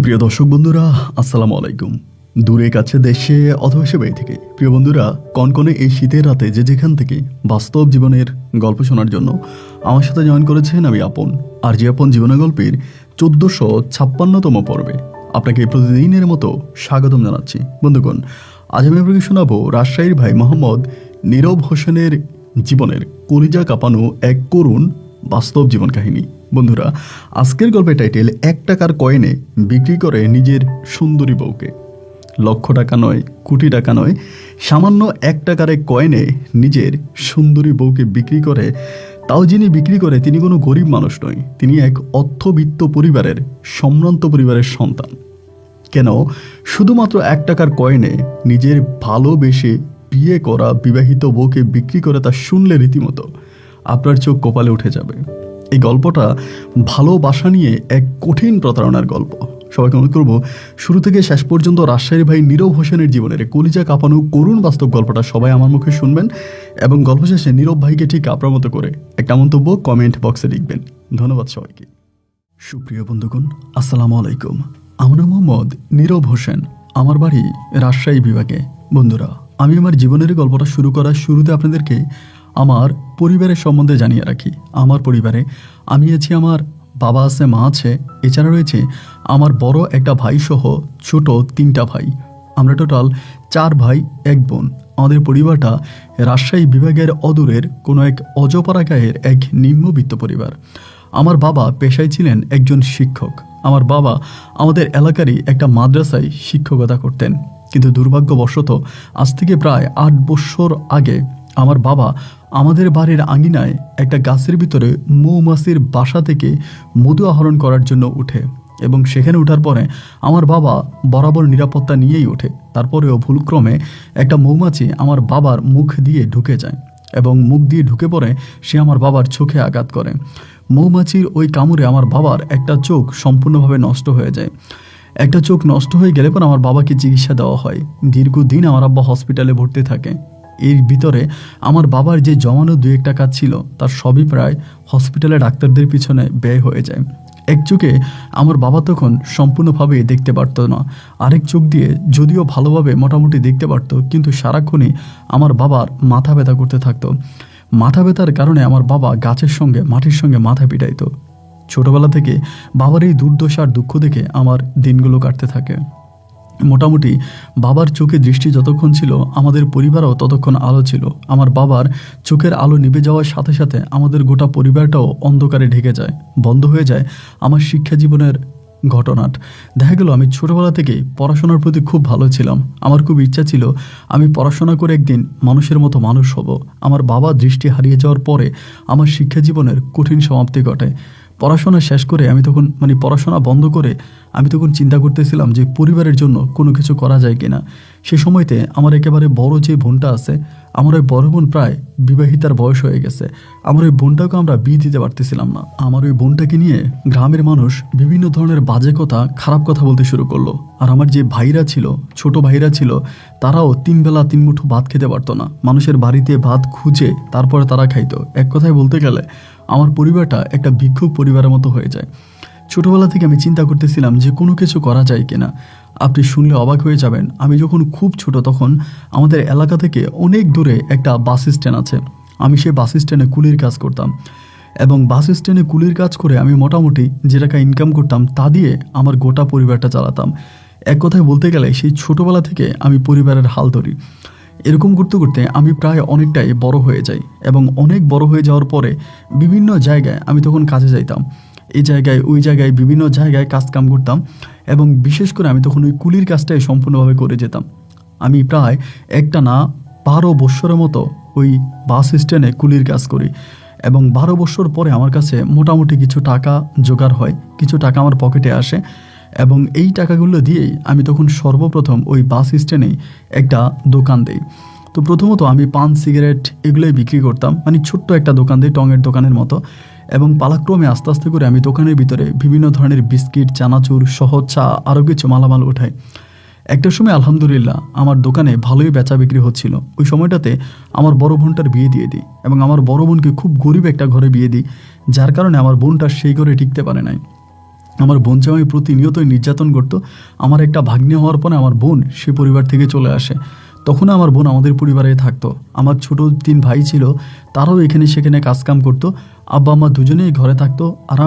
সুপ্রিয় দর্শক বন্ধুরা, আসসালামু আলাইকুম। দূরে কাছে দেশে অথবা সে বাড়ি থেকে প্রিয় বন্ধুরা, কনকনে এই শীতের রাতে যে যেখান থেকে বাস্তব জীবনের গল্প শোনার জন্য আমার সাথে জয়েন করেছেন আমি আপন। আর যে আপন জীবনের গল্পের 1456তম পর্বে আপনাকে প্রতিদিনের মতো স্বাগতম জানাচ্ছি। বন্ধুগণ, আজ আমি আপনাকে শোনাবো রাজশাহীর ভাই মোহাম্মদ নীরব হোসেনের জীবনের কলিজা কাঁপানো এক করুণ বাস্তব জীবন কাহিনী। বন্ধুরা, আজকের গল্পের টাইটেল 1 টাকার কয়েনে বিক্রি করে নিজের সুন্দরী বউকে। লক্ষ টাকা নয়, কোটি টাকা নয়, সামান্য 1 টাকার এক কয়েনে নিজের সুন্দরী বউকে বিক্রি করে। তাও যিনি বিক্রি করে তিনি কোনো গরিব মানুষ নয়, তিনি এক অর্থবিত্ত পরিবারের, সম্ভ্রান্ত পরিবারের সন্তান। কেন শুধুমাত্র 1 টাকার কয়েনে নিজের ভালোবেসে বিয়ে করা বিবাহিত বউকে বিক্রি করে, তা শুনলে রীতিমতো আপনার চোখ কপালে উঠে যাবে। এই গল্পটা ভালোবাসা নিয়ে এক কঠিন প্রতারণার গল্প। সবাইকে অনুরোধ করবো শুরু থেকে শেষ পর্যন্ত রাজশাহীর ভাই নীরব হোসেনের জীবনের কলিজা কাঁপানো করুণ বাস্তব গল্পটা সবাই আমার মুখে শুনবেন এবং গল্প শেষে নীরব ভাইকে ঠিক আপনার মতো করে একটা মন্তব্য কমেন্ট বক্সে লিখবেন। ধন্যবাদ সবাইকে। সুপ্রিয় বন্ধুগণ, আসসালামু আলাইকুম। আমার নাম মোহাম্মদ নীরব হোসেন, আমার বাড়ি রাজশাহী বিভাগে। বন্ধুরা, আমি আমার জীবনের গল্পটা শুরু করার শুরুতে আপনাদেরকে আমার পরিবারের সম্বন্ধে জানিয়ে রাখি। আমার পরিবারে আমি আছি, আমার বাবা আছে, মা আছে, এছাড়া রয়েছে আমার বড় একটা ভাই সহ ছোট 3টা ভাই। আমরা টোটাল 4 ভাই 1 বোন। আমাদের পরিবারটা রাজশাহী বিভাগের অদূরের কোনো এক অজপাড়া গাঁয়ের এক নিম্নবিত্ত পরিবার। আমার বাবা পেশায় ছিলেন একজন শিক্ষক। আমার বাবা আমাদের এলাকারই একটা মাদ্রাসায় শিক্ষকতা করতেন, কিন্তু দুর্ভাগ্যবশত আজ থেকে প্রায় 8 বছর আগে আমার বাবা আমাদের বাড়ির আঙিনায় একটা গাছের ভিতরে মৌমাছির বাসা থেকে মধু আহরণ করার জন্য উঠে এবং সেখানে ওঠার পরে আমার বাবা বরাবর নিরাপত্তা নিয়েই ওঠে। তারপরেও ভুলক্রমে একটা মৌমাছি আমার বাবার মুখ দিয়ে ঢুকে যায় এবং মুখ দিয়ে ঢুকে পড়ে সে আমার বাবার চোখে আঘাত করে। মৌমাছির ওই কামড়ে আমার বাবার একটা চোখ সম্পূর্ণভাবে নষ্ট হয়ে যায়। একটা চোখ নষ্ট হয়ে গেলে পর আমার বাবাকে চিকিৎসা দেওয়া হয়। দীর্ঘদিন আমার আব্বা হসপিটালে ভর্তি থাকে। এর ভিতরে আমার বাবার যে জমানো 2-1 টাকা ছিল তার সবই প্রায় হসপিটালে ডাক্তারদের পিছনে ব্যয় হয়ে যায়। এক চোখে আমার বাবা তখন সম্পূর্ণভাবে দেখতে পারতো না, আরেক চোখ দিয়ে যদিও ভালোভাবে মোটামুটি দেখতে পারতো, কিন্তু সারাক্ষণই আমার বাবার মাথা ব্যথা করতে থাকতো। মাথা ব্যথার কারণে আমার বাবা গাছের সঙ্গে মাটির সঙ্গে মাথা পিটাইতো। ছোটবেলা থেকে বাবার এই দুর্দশার দুঃখ দেখে আমার দিনগুলো কাটতে থাকে। মোটামুটি বাবার চোখে দৃষ্টি যতক্ষণ ছিল আমাদের পরিবারও ততক্ষণ আলো ছিল। আমার বাবার চোখের আলো নিভে যাওয়ার সাথে সাথে আমাদের গোটা পরিবারটাও অন্ধকারে ঢেকে যায়, বন্ধ হয়ে যায় আমার শিক্ষা জীবনের ঘটনাট। দেখা গেল আমি ছোটবেলা থেকেই পড়াশোনার প্রতি খুব ভালো ছিলাম। আমার খুব ইচ্ছা ছিল আমি পড়াশোনা করে একদিন মানুষের মতো মানুষ হব। আমার বাবা দৃষ্টি হারিয়ে যাওয়ার পরে আমার শিক্ষা জীবনের কঠিন সমাপ্তি ঘটে। পড়াশোনা শেষ করে আমি তখন পড়াশোনা বন্ধ করে আমি তখন চিন্তা করতেছিলাম যে পরিবারের জন্য কোনো কিছু করা যায় কিনা। সে সময়তে আমার একেবারে বড় যে বোনটা আছে, আমার ওই বড় বোন প্রায় বিবাহিতার বয়স হয়ে গেছে। আমার ওই বোনটাকে আমরা বিয়ে দিতে পারতেছিলাম না। আমার ওই বোনটাকে নিয়ে গ্রামের মানুষ বিভিন্ন ধরনের বাজে কথা, খারাপ কথা বলতে শুরু করলো। আর আমার যে ভাইরা ছিল, ছোট ভাইরা ছিল, তারাও 3 বেলা 3 মুঠো ভাত খেতে পারতো না। মানুষের বাড়িতে ভাত খুঁজে তারপরে তারা খাইতো। এক কথায় বলতে গেলে আমার পরিবারটা একটা ভিক্ষুক পরিবারের মতো হয়ে যায়। ছোটবেলা থেকে আমি চিন্তা করতেছিলাম যে কোনো কিছু করা যায় কিনা। আপনি শুনলে অবাক হয়ে যাবেন, আমি যখন খুব ছোট তখন আমাদের এলাকা থেকে অনেক দূরে একটা বাস স্ট্যান্ড আছে। আমি সেই বাস স্ট্যান্ডে কুলির কাজ করতাম এবং বাস স্ট্যান্ডে কুলির কাজ করে আমি মোটামুটি যে টাকা ইনকাম করতাম তা দিয়ে আমার গোটা পরিবারটা চালাতাম। এক কথায় বলতে গেলে সেই ছোটবেলা থেকে আমি পরিবারের হাল ধরি। এরকম করতে করতে আমি প্রায় অনেকটাই বড় হয়ে যাই এবং অনেক বড় হয়ে যাওয়ার পরে বিভিন্ন জায়গায় আমি তখন কাজে যাইতাম। এই জায়গায় ওই জায়গায় বিভিন্ন জায়গায় কাজ কাম করতাম এবং বিশেষ করে আমি তখন ওই কুলির কাজটাই সম্পূর্ণভাবে করে যেতাম। আমি প্রায় একটা না 12 বছরের মতো ওই বাস স্ট্যান্ডে কুলির কাজ করি এবং 12 বছর পরে আমার কাছে মোটামুটি কিছু টাকা জোগাড় হয়, কিছু টাকা আমার পকেটে আসে এবং এই টাকাগুলো দিয়েই আমি তখন সর্বপ্রথম ওই বাস স্ট্যান্ডেই একটা দোকান দিই। তো প্রথমত আমি পান, সিগারেট এগুলোই বিক্রি করতাম, ছোট্ট একটা দোকান দিই, টঙের দোকানের মতো। এবং পালাক্রমে আস্তে আস্তে করে আমি দোকানের ভিতরে বিভিন্ন ধরনের বিস্কিট, চানাচুর, সহজ চা, আরও কিছু মালামাল উঠাই। একটা সময় আলহামদুলিল্লাহ আমার দোকানে ভালোই বেচা বিক্রি হচ্ছিল। ওই সময়টাতে আমার বড় বোনটার বিয়ে দিয়ে দিই এবং আমার বড় বোনকে খুব গরিব একটা ঘরে বিয়ে দিই, যার কারণে আমার বোনটা সেই ঘরে টিকতে পারে নাই। আমার বোন জামাই প্রতিনিয়তই নির্যাতন করতো। আমার একটা ভাগ্নে হওয়ার পরে আমার বোন সে পরিবার থেকে চলে আসে। তখন আমার বোন আমাদের পরিবারে থাকতো। আমার ছোট 3 ভাই ছিল, তারাও এখানে সেখানে কাজকাম করতো। আব্বা আম্মা দুজনেই ঘরে থাকতো। আর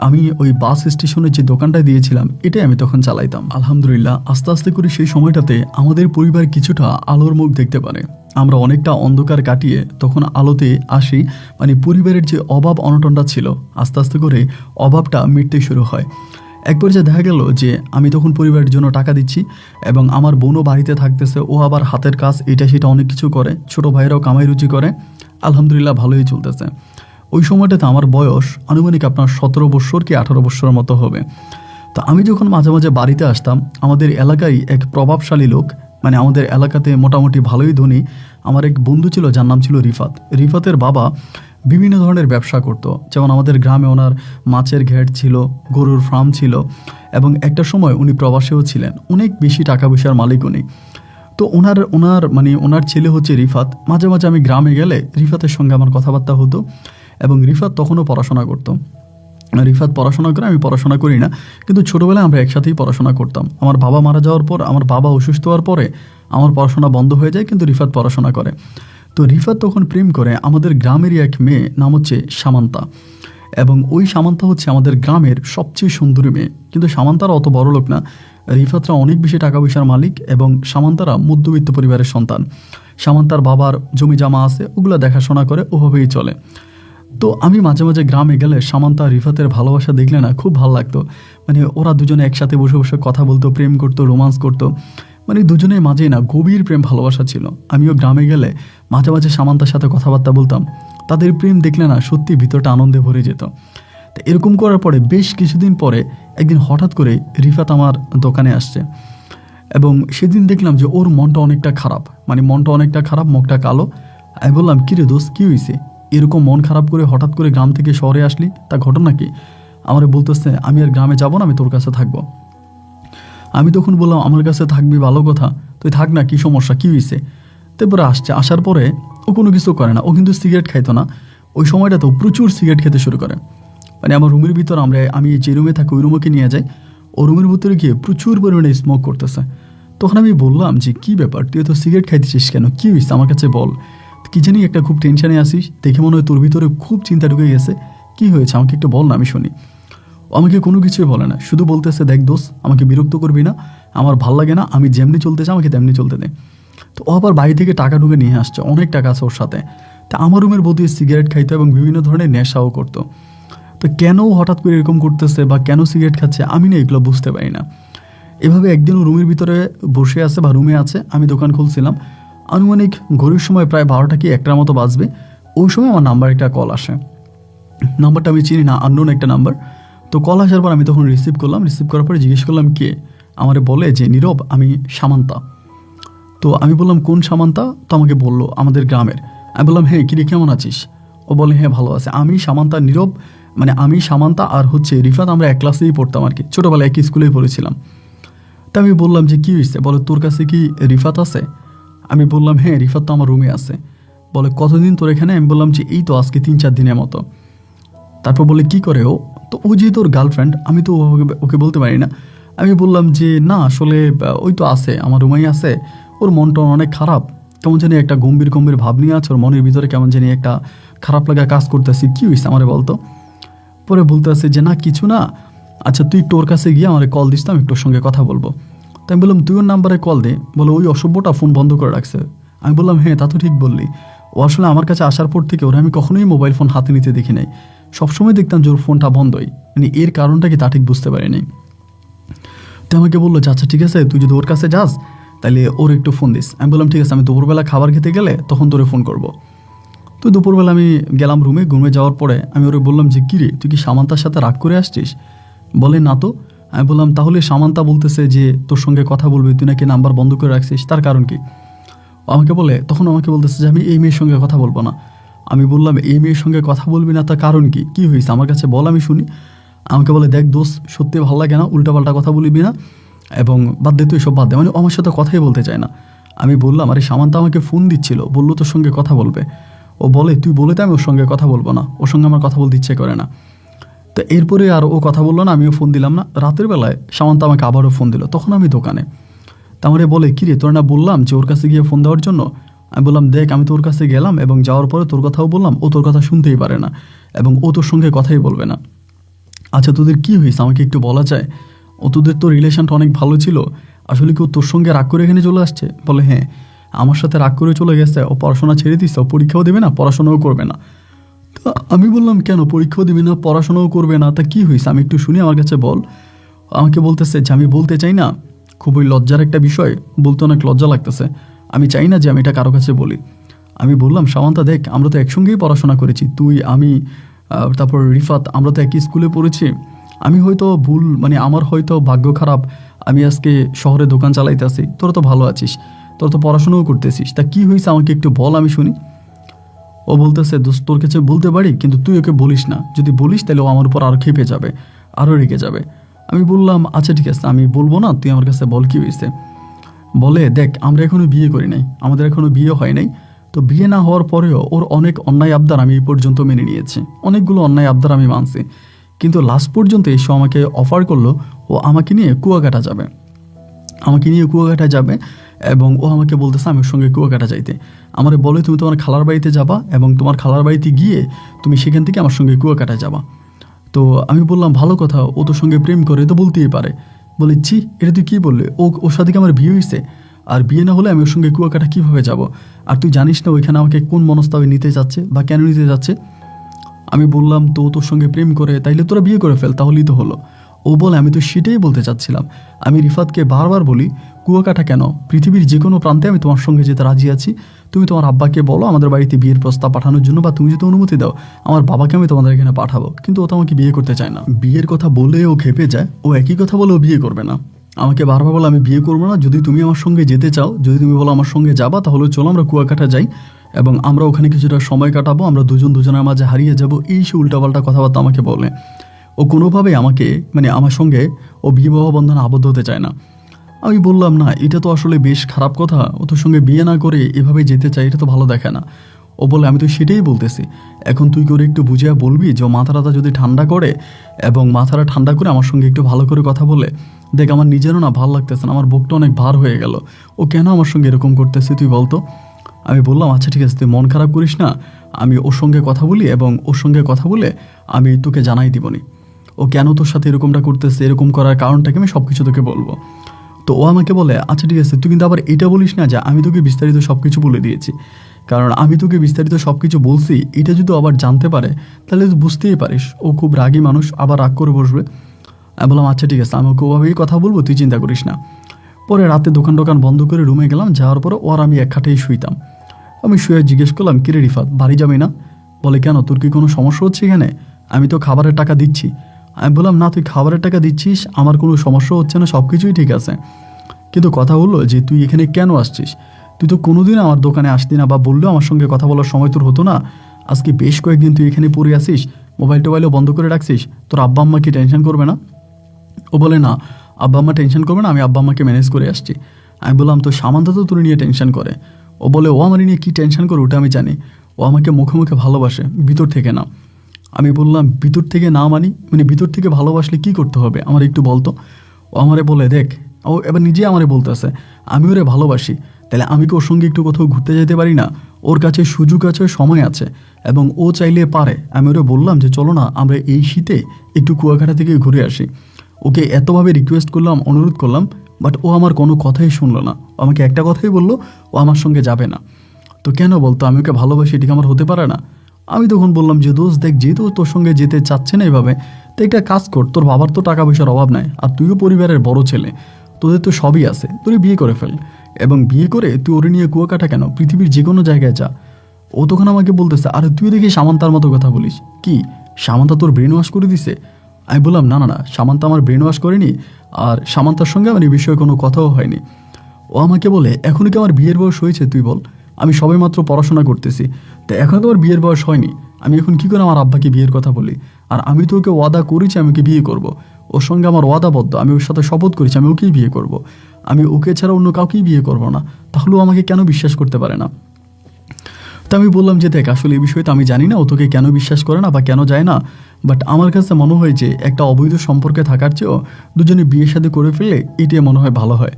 আমি ওই বাস স্টেশনে যে দোকানটা দিয়েছিলাম এটাই আমি তখন চালাইতাম। আলহামদুলিল্লাহ আস্তে আস্তে করে সেই সময়টাতে আমাদের পরিবার কিছুটা আলোর মুখ দেখতে পারে। আমরা অনেকটা অন্ধকার কাটিয়ে তখন আলোতে আসি। মানে পরিবারের যে অভাব অনটনটা ছিল আস্তে আস্তে করে অভাবটা মিটতে শুরু হয়। এক পর্যায়ে দেখা গেল যে আমি তখন পরিবারের জন্য টাকা দিচ্ছি এবং আমার বোনও বাড়িতে থাকতেছে, ও আবার হাতের কাজ এটা সেটা অনেক কিছু করে, ছোট ভাইরাও কামাই রুচি করে। আলহামদুলিল্লাহ ভালোই চলতেছে। ওই সময়টাতে আমার বয়স আনুমানিক আপনার 17 বছর কি 18 বছরের মতো হবে। তো আমি যখন মাঝে মাঝে বাড়িতে আসতাম, আমাদের এলাকায় এক প্রভাবশালী লোক, মানে আমাদের এলাকাতে মোটামুটি ভালোই ধনী, আমার এক বন্ধু ছিল যার নাম ছিল রিফাত। রিফাতের বাবা বিভিন্ন ধরনের ব্যবসা করতো। যেমন আমাদের গ্রামে ওনার মাছের ঘেট ছিল, গরুর ফার্ম ছিল এবং একটা সময় উনি প্রবাসেও ছিলেন। অনেক বেশি টাকা পয়সার মালিক উনি। তো ওনার ছেলে হচ্ছে রিফাত। মাঝে মাঝে আমি গ্রামে গেলে রিফাতের সঙ্গে আমার কথাবার্তা হতো এবং রিফাত তখনও পড়াশোনা করতো। রিফাত পড়াশোনা করে, আমি পড়াশোনা করি না, কিন্তু ছোটোবেলায় আমরা একসাথেই পড়াশোনা করতাম। আমার বাবা মারা যাওয়ার পর, আমার বাবা অসুস্থ হওয়ার পরে আমার পড়াশোনা বন্ধ হয়ে যায়, কিন্তু রিফাত পড়াশোনা করে। তো রিফাত তখন প্রেম করে আমাদের গ্রামেরই এক মেয়ে, নাম হচ্ছে সামান্তা। এবং ওই সামান্তা হচ্ছে আমাদের গ্রামের সবচেয়ে সুন্দরী মেয়ে। কিন্তু সামান্তারা অত বড় লোক না, রিফাতরা অনেক বেশি টাকা পয়সার মালিক এবং সামান্তারা মধ্যবিত্ত পরিবারের সন্তান। সামান্তার বাবার জমি জামা আছে, ওগুলো দেখাশোনা করে, ওভাবেই চলে। তো আমি মাঝে মাঝে গ্রামে গেলে সামান্তা রিফাতের ভালোবাসা দেখলে না খুব ভালো লাগতো। মানে ওরা দুজনে একসাথে বসে বসে কথা বলতো, প্রেম করতো, রোমান্স করতো। মানে দুজনের মাঝেই না গভীর প্রেম ভালোবাসা ছিল। আমিও গ্রামে গেলে মাঝে মাঝে সামান্তার সাথে কথাবার্তা বলতাম। তাদের প্রেম দেখলে না সত্যি ভিতরটা আনন্দে ভরে যেত। তো এরকম করার পরে বেশ কিছুদিন পরে একদিন হঠাৎ করে রিফাত আমার দোকানে আসছে এবং সেদিন দেখলাম যে ওর মনটা অনেকটা খারাপ, মানে মনটা অনেকটা খারাপ, মুখটা কালো। আমি বললাম, কিরে দোস্ত, কী হয়েছে? এরকম মন খারাপ করে হঠাৎ করে গ্রাম থেকে শহরে আসলি, তা ঘটনা কি? আমার বলতেছে, আমি আর গ্রামে যাবো না, আমি তোর কাছে থাকবো। আমি তখন বললাম, আমার কাছে থাকবি ভালো কথা, তুই থাক না, কী সমস্যা, কী হয়েছে? তারপরে আসার পরে ও কোনো কিছু করে না। ও কিন্তু সিগারেট খাইতো না। ওই সময়টাতেও প্রচুর সিগারেট খেতে শুরু করে। মানে আমার রুমের ভিতর আমি যে রুমে থাকি ওই রুমকে নিয়ে যাই, ও রুমের ভিতরে গিয়ে প্রচুর পরিমাণে স্মোক করতেছে। তখন আমি বললাম যে, কী ব্যাপার, তুই তো সিগারেট খাইতেছিস কেন, কী হয়েছে আমার কাছে বল। কী জানি একটা খুব টেনশনে আসিস, দেখে মনে হয় তোর ভিতরে খুব চিন্তা ঢুকে গেছে, কী হয়েছে আমাকে একটু বল না, আমি শুনি। আমাকে কোনো কিছুই বলে না, শুধু বলতেছে, দেখ দোস্ত, আমাকে বিরক্ত করবি না, আমার ভাল লাগে না, আমি যেমনি চলতে চাই আমাকে তেমনি চলতে দে। তো ও আবার বাড়ি থেকে টাকা ঢুকে নিয়ে আসছে, অনেক টাকা আছে ওর সাথে। তা আমার রুমের বধূ সিগারেট খাইতো এবং বিভিন্ন ধরনের নেশাও করতো। তো কেন হঠাৎ করে এরকম করতেছে বা কেন সিগারেট খাচ্ছে আমি না এগুলো বুঝতে পারি না। এভাবে একদিন রুমের ভিতরে বসে আছে বা রুমে আছে, আমি দোকান খুলছিলাম। আনুমানিক ঘড়ির সময় প্রায় 12টা কি 1টার মতো বাজবে। ওই সময় আমার নাম্বার একটা কল আসে। নাম্বারটা আমি চিনি না, আননোন একটা নাম্বার। তো কল আসার পর আমি তখন রিসিভ করলাম। রিসিভ করার পরে জিজ্ঞেস করলাম, কে? আমারে বলে যে, নীরব, আমি সামান্তা। তো আমি বললাম, কোন সামান্তা? তো আমাকে বললো, আমাদের গ্রামের। আমি বললাম, হ্যাঁ, কিরে কেমন আছিস? ও বলে, হ্যাঁ ভালো আছে। আমি সামান্তা, নীরব, মানে আমি সামান্তা আর হচ্ছে রিফাত, আমরা এক ক্লাসেই পড়তাম আর কি, ছোটোবেলায় একই স্কুলেই পড়েছিলাম। তা আমি বললাম যে, কী হয়েছে? বলে, তোর কাছে কি রিফাত আছে? আমি বললাম, হ্যাঁ, রিফাত তো আমার রুমে আছে। বলে, কতদিন তোর এখানে? আমি বললাম যে, এই তো আজকে 3-4 দিনের মতো। তারপর বলে, কি করে ও? তো ও যেহেতু ওর গার্লফ্রেন্ড, আমি তো ওকে বলতে পারি না। আমি বললাম যে, না আসলে ওই তো আছে, আমার রুমেই আছে। ওর মনটা অনেক খারাপ, কেমন জানি একটা গম্ভীর গম্ভীর ভাব নিয়ে আছে, ওর মনের ভিতরে কেমন জানি একটা খারাপ লাগা কাজ করতেছি, কী হয়েছে আমারে বলতো। পরে বলতে আছে যে, না কিছু না, আচ্ছা তুই তোর কাছে গিয়ে আমার কল দিস তো, আমি একটুর সঙ্গে কথা বলবো। তাই আমি বললাম, তুই ওর নাম্বারে কল দে। বলে, ওই অসভ্যটা ফোন বন্ধ করে রাখছে। আমি বললাম, হ্যাঁ তা তো ঠিক বললি। ও আসলে আমার কাছে আসার পর থেকে ওরা আমি কখনোই মোবাইল ফোন হাতে নিতে দেখি নাই, সবসময় দেখতাম যে ওর ফোনটা বন্ধই। মানে এর কারণটা কি তা ঠিক বুঝতে পারিনি। তো আমাকে বললো যে, আচ্ছা ঠিক আছে, তুই যদি ওর কাছে যাস তাহলে ওর একটু ফোন দিস। আমি বললাম, ঠিক আছে, আমি দুপুরবেলা খাবার খেতে গেলে তখন তোরে ফোন করবো। তো দুপুরবেলা আমি গেলাম রুমে যাওয়ার পরে আমি ওরে বললাম যে, কিরে তুই কি সামান্তার সাথে রাগ করে আসছিস? বলে, না তো। আমি বললাম, তাহলে সামান্তা বলতেছে যে তোর সঙ্গে কথা বলবে, তুই নাকি নাম্বার বন্ধ করে রাখছিস, তার কারণ কি? তখন আমাকে বলতেছে যে, আমি এই মেয়ের সঙ্গে কথা বলবো না। আমি বললাম, এই মেয়ের সঙ্গে কথা বলবি না, তার কারণ কি, কী হয়েছে আমার কাছে বল, আমি শুনি। আমাকে বলে, দেখ দোস্ত, সত্যি ভালো লাগে না, উল্টাপাল্টা কথা বলবি না এবং বাদ দে, তুই সব বাদ দে। মানে আমার সাথে কথাই বলতে চায় না। আমি বললাম, আরে সামান্তা আমাকে ফোন দিচ্ছিল, বললো তোর সঙ্গে কথা বলবে। ও বলে, তুই বলে দে আমি ওর সঙ্গে কথা বলবো না, ওর সঙ্গে আমার কথা বলতে ইচ্ছে করে না। তো এরপরে আর ও কথা বললো না, আমিও ফোন দিলাম না। রাতের বেলায় সামান্তা আমাকে আবারও ফোন দিল, তখন আমি দোকানে। তা আমারে বলে, কিরে তোর না বললাম যে ওর কাছে গিয়ে ফোন দেওয়ার জন্য। আমি বললাম, দেখ আমি তোর কাছে গেলাম এবং যাওয়ার পরে তোর কথাও বললাম, ও তোর কথা শুনতেই পারে না এবং ও তোর সঙ্গে কথাই বলবে না। আচ্ছা তোদের কী হয়েছে আমাকে একটু বলা যায়? ও তোদের তো রিলেশনটা অনেক ভালো ছিল, আসলে কি ও তোর সঙ্গে রাগ করে এখানে চলে আসছে? বলে হ্যাঁ, আমার সাথে রাগ করে চলে গেছে, ও পড়াশোনা ছেড়ে দিচ্ছে, ও পরীক্ষাও দেবে না, পড়াশোনাও করবে না। তো আমি বললাম, কেন পরীক্ষাও দিবি না, পড়াশোনাও করবে না, তা কী হয়েছে আমি একটু শুনি, আমার কাছে বল। আমাকে বলতেছে যে আমি বলতে চাই না, খুবই লজ্জার একটা বিষয়, বলতে অনেক লজ্জা লাগতেছে, আমি চাই না যে আমি এটা কারো কাছে বলি। আমি বললাম, সামান্তা দেখ, আমরা তো একসঙ্গেই পড়াশোনা করেছি, তুই আমি তারপর রিফাত, আমরা তো একই স্কুলে পড়েছি। আমি হয়তো ভুল, মানে আমার হয়তো ভাগ্য খারাপ, আমি আজকে শহরে দোকান চালাইতেছি, তোরা তো ভালো আছিস, তোরা তো পড়াশোনাও করতেছিস, তা কী হয়েছে আমাকে একটু বল, আমি শুনি। ও বলতেছে, দোস্ত তোর কাছে বলতে পারি, কিন্তু তুই ওকে বলিস না, যদি বলিস তাহলে ও আমার উপর আরও খেপে যাবে, আরও রেগে যাবে। আমি বললাম, আচ্ছা ঠিক আছে, আমি বলবো না, তুই আমার কাছে বল কী হয়েছে। বলে, দেখ আমরা এখনও বিয়ে করি নাই, আমাদের এখনও বিয়ে হয় নাই, তো বিয়ে না হওয়ার পরেও ওর অনেক অন্যায় আবদার আমি এই পর্যন্ত মেনে নিয়েছি, অনেকগুলো অন্যায় আবদার আমি মানছি, কিন্তু লাস্ট পর্যন্ত এসে আমাকে অফার করলো ও আমাকে নিয়ে কুয়াকাটা যাবে, আমাকে নিয়ে কুয়াকাটা যাবে, এবং ও আমাকে বলতেছে আমি ওর সঙ্গে কুয়াকাটা যাইতে। আমারে বলে, তুমি তোমার খালার বাড়িতে যাবা এবং তোমার খালার বাড়িতে গিয়ে তুমি সেখান থেকে আমার সঙ্গে কুয়াকাটা যাবা। তো আমি বললাম, ভালো কথা, ও তোর সঙ্গে প্রেম করে তো বলতেই পারে। বলে, ছি, এটা তুই কী বললে, ওর সাথে কি আমার বিয়ে হয়েছে? আর বিয়ে না হলে আমি ওর সঙ্গে কুয়াকাটা কীভাবে যাব? আর তুই জানিস না ওইখানে আমাকে কোন মনস্তাবে নিতে যাচ্ছে বা কেন নিতে যাচ্ছে? আমি বললাম, তো ও তোর সঙ্গে প্রেম করে, তাইলে তোরা বিয়ে করে ফেল, তাহলেই তো হলো। ও বলে, আমি তো সেটাই বলতে চাচ্ছিলাম, আমি রিফাতকে বারবার বলি কুয়াকাটা কেন, পৃথিবীর যে কোনো প্রান্তে আমি তোমার সঙ্গে যেতে রাজি আছি, তুমি তোমার আব্বাকে বলো আমাদের বাড়িতে বিয়ের প্রস্তাব পাঠানোর জন্য, বা তুমি যদি অনুমতি দাও আমার বাবাকে আমি তোমাদের এখানে পাঠাবো, কিন্তু ও তো আমাকে বিয়ে করতে চায় না। বিয়ের কথা বলে ও খেপে যায়, ও একই কথা বলে ও বিয়ে করবে না, আমাকে বারবার বলে আমি বিয়ে করবো না, যদি তুমি আমার সঙ্গে যেতে চাও, যদি তুমি বলো আমার সঙ্গে যাবা, তাহলে চলো আমরা কুয়াকাটা যাই এবং আমরা ওখানে কিছুটা সময় কাটাবো, আমরা দুজন দুজনের মাঝে হারিয়ে যাব, এই সে উল্টাপাল্টা কথাবার্তা আমাকে বলে। ও কোনোভাবে আমাকে, মানে আমার সঙ্গে ও বিবাহ বন্ধনে আবদ্ধ হতে চায় না। আমি বললাম, না এটা তো আসলে বেশ খারাপ কথা, ও তোর সঙ্গে বিয়ে না করে এভাবে যেতে চাই, এটা তো ভালো দেখে না। ও বলে, আমি তো সেটাই বলতেছি, এখন তুই করে একটু বুঝিয়ে বলবি যে ও মাথাটা যদি ঠান্ডা করে এবং মাথাটা ঠান্ডা করে আমার সঙ্গে একটু ভালো করে কথা বলে। দেখ আমার নিজেরও না ভালো লাগতেছে না, আমার বুকটা অনেক ভার হয়ে গেল, ও কেন আমার সঙ্গে এরকম করতেছে তুই বলতো। আমি বললাম, আচ্ছা ঠিক আছে, তুই মন খারাপ করিস না, আমি ওর সঙ্গে কথা বলি এবং ওর সঙ্গে কথা বলে আমি তোকে জানাই দিবনি ও কেন তোর সাথে এরকমটা করতেছে, এরকম করার কারণটাকে আমি সব কিছু তোকে বলবো। তো ও আমাকে বলে, আচ্ছা ঠিক আছে, তুই কিন্তু আবার এটা বলিস না যে আমি তোকে বিস্তারিত সব কিছু বলে দিয়েছি, কারণ আমি তোকে বিস্তারিত সব কিছু বলছি, এটা যদি আবার জানতে পারে তাহলে তুই বুঝতেই পারিস ও খুব রাগী মানুষ, আবার রাগ করে বসবে। আমি বললাম, আচ্ছা ঠিক আছে, আমি ওকে ওভাবেই কথা বলবো, তুই চিন্তা করিস না। পরে রাতে দোকান বন্ধ করে রুমে গেলাম, যাওয়ার পরে ওর আমি এক খাটেই শুইতাম। আমি শুয়ে জিজ্ঞেস করলাম, কিরে রিফাত, বাড়ি যাবি না? বলে, কেন, তোর কি কোনো সমস্যা হচ্ছে এখানে? আমি তো খাবারের টাকা দিচ্ছি। আমি বললাম, না তুই খাবারের টাকা দিচ্ছিস, আমার কোনো সমস্যা হচ্ছে না, সব কিছুই ঠিক আছে, কিন্তু কথা হলো যে তুই এখানে কেন আসছিস? তুই তো কোনোদিন আমার দোকানে আসতি না, বা বললেও আমার সঙ্গে কথা বলার সময় তোর হতো না, আজকে বেশ কয়েকদিন তুই এখানে পড়ে আসিস, মোবাইলও বন্ধ করে রাখছিস, তোর আব্বা আম্মা কি টেনশন করবে না? ও বলে, না আব্বা আম্মা টেনশন করবে না, আমি আব্বা আম্মাকে ম্যানেজ করে আসছি। আমি বললাম, তো সামান্তা তো তোর নিয়ে টেনশন করে। ও বলে, ও আমার নিয়ে কী টেনশন করে ওটা আমি জানি, ও আমাকে মুখে মুখে ভালোবাসে, ভিতর থেকে না। আমি বললাম, ভিতর থেকে না মানে ভিতর থেকে ভালোবাসলে কি করতে হবে আমার একটু বলতো। ও আমারে বলে, দেখ, ও এবার নিজে আমারে বলতেছে আমি ওরে ভালোবাসি, তাহলে আমি কি ওর সঙ্গে একটু কোথাও ঘুরতে যেতে পারি না? ওর কাছে সুযোগ আছে, সময় আছে এবং ও চাইলে পারে। আমি ওরে বললাম যে চলো না আমরা এই শীতে একটু কুয়াকাটা থেকে ঘুরে আসি। ওকে এতভাবে রিকোয়েস্ট করলাম, অনুরোধ করলাম, বাট ও আমার কোনো কথাই শুনলো না। ও আমাকে একটা কথাই বললো, ও আমার সঙ্গে যাবে না। তো কেন বলতো, আমি ওকে ভালোবাসি, এটিকে আমার হতে পারে না? আমি তখন বললাম যে দোস্ত দেখ, যেহেতু তোর সঙ্গে যেতে চাচ্ছে না এভাবে, তো একটা কাজ কর, তোর বাবার তো টাকা পয়সার অভাব নাই, আর তুইও পরিবারের বড় ছেলে, তোদের তো সবই আছে, তুই বিয়ে করে ফেল, এবং বিয়ে করে তুই ওরে নিয়ে কুয়াকাটা কেন, পৃথিবীর যে কোনো জায়গায় যা। ও তখন আমাকে বলতেছে, আরে তুই দেখি সামান্তার মতো কথা বলিস, কি সামান্তা তোর ব্রেন ওয়াশ করে দিছে? আমি বললাম, না না না, সামান্তা আমার ব্রেন ওয়াশ করেনি, আর সামান্তার সঙ্গে আমার এই বিষয়ে কোনো কথাও হয়নি। ও আমাকে বলে, এখনই কি আমার বিয়ের বয়স হয়েছে তুই বল? আমি সবে মাত্র পড়াশোনা করতেছি, তো এখনও তো আমার বিয়ের বয়স হয়নি, আমি এখন কী করে আমার আব্বাকে বিয়ের কথা বলি? আর আমি তো ওকে ওয়াদা করেছি আমি ওকে বিয়ে করব, ওর সঙ্গে আমার ওয়াদাবদ্ধ, আমি ওর সাথে শপথ করেছি আমি ওকেই বিয়ে করব, আমি ওকে ছাড়া অন্য কাউকেই বিয়ে করব না, তাহলেও আমাকে কেন বিশ্বাস করতে পারে না? তো আমি বললাম যে দেখ আসলে এই বিষয়টা আমি জানি না ও তোকে কেন বিশ্বাস করে না বা কেন যায় না, বাট আমার কাছে মনে হয় যে একটা অবৈধ সম্পর্কে থাকার চেয়েও দুজনে বিয়ে শাদী করে ফেললে এটাই মনে হয় ভালো হয়।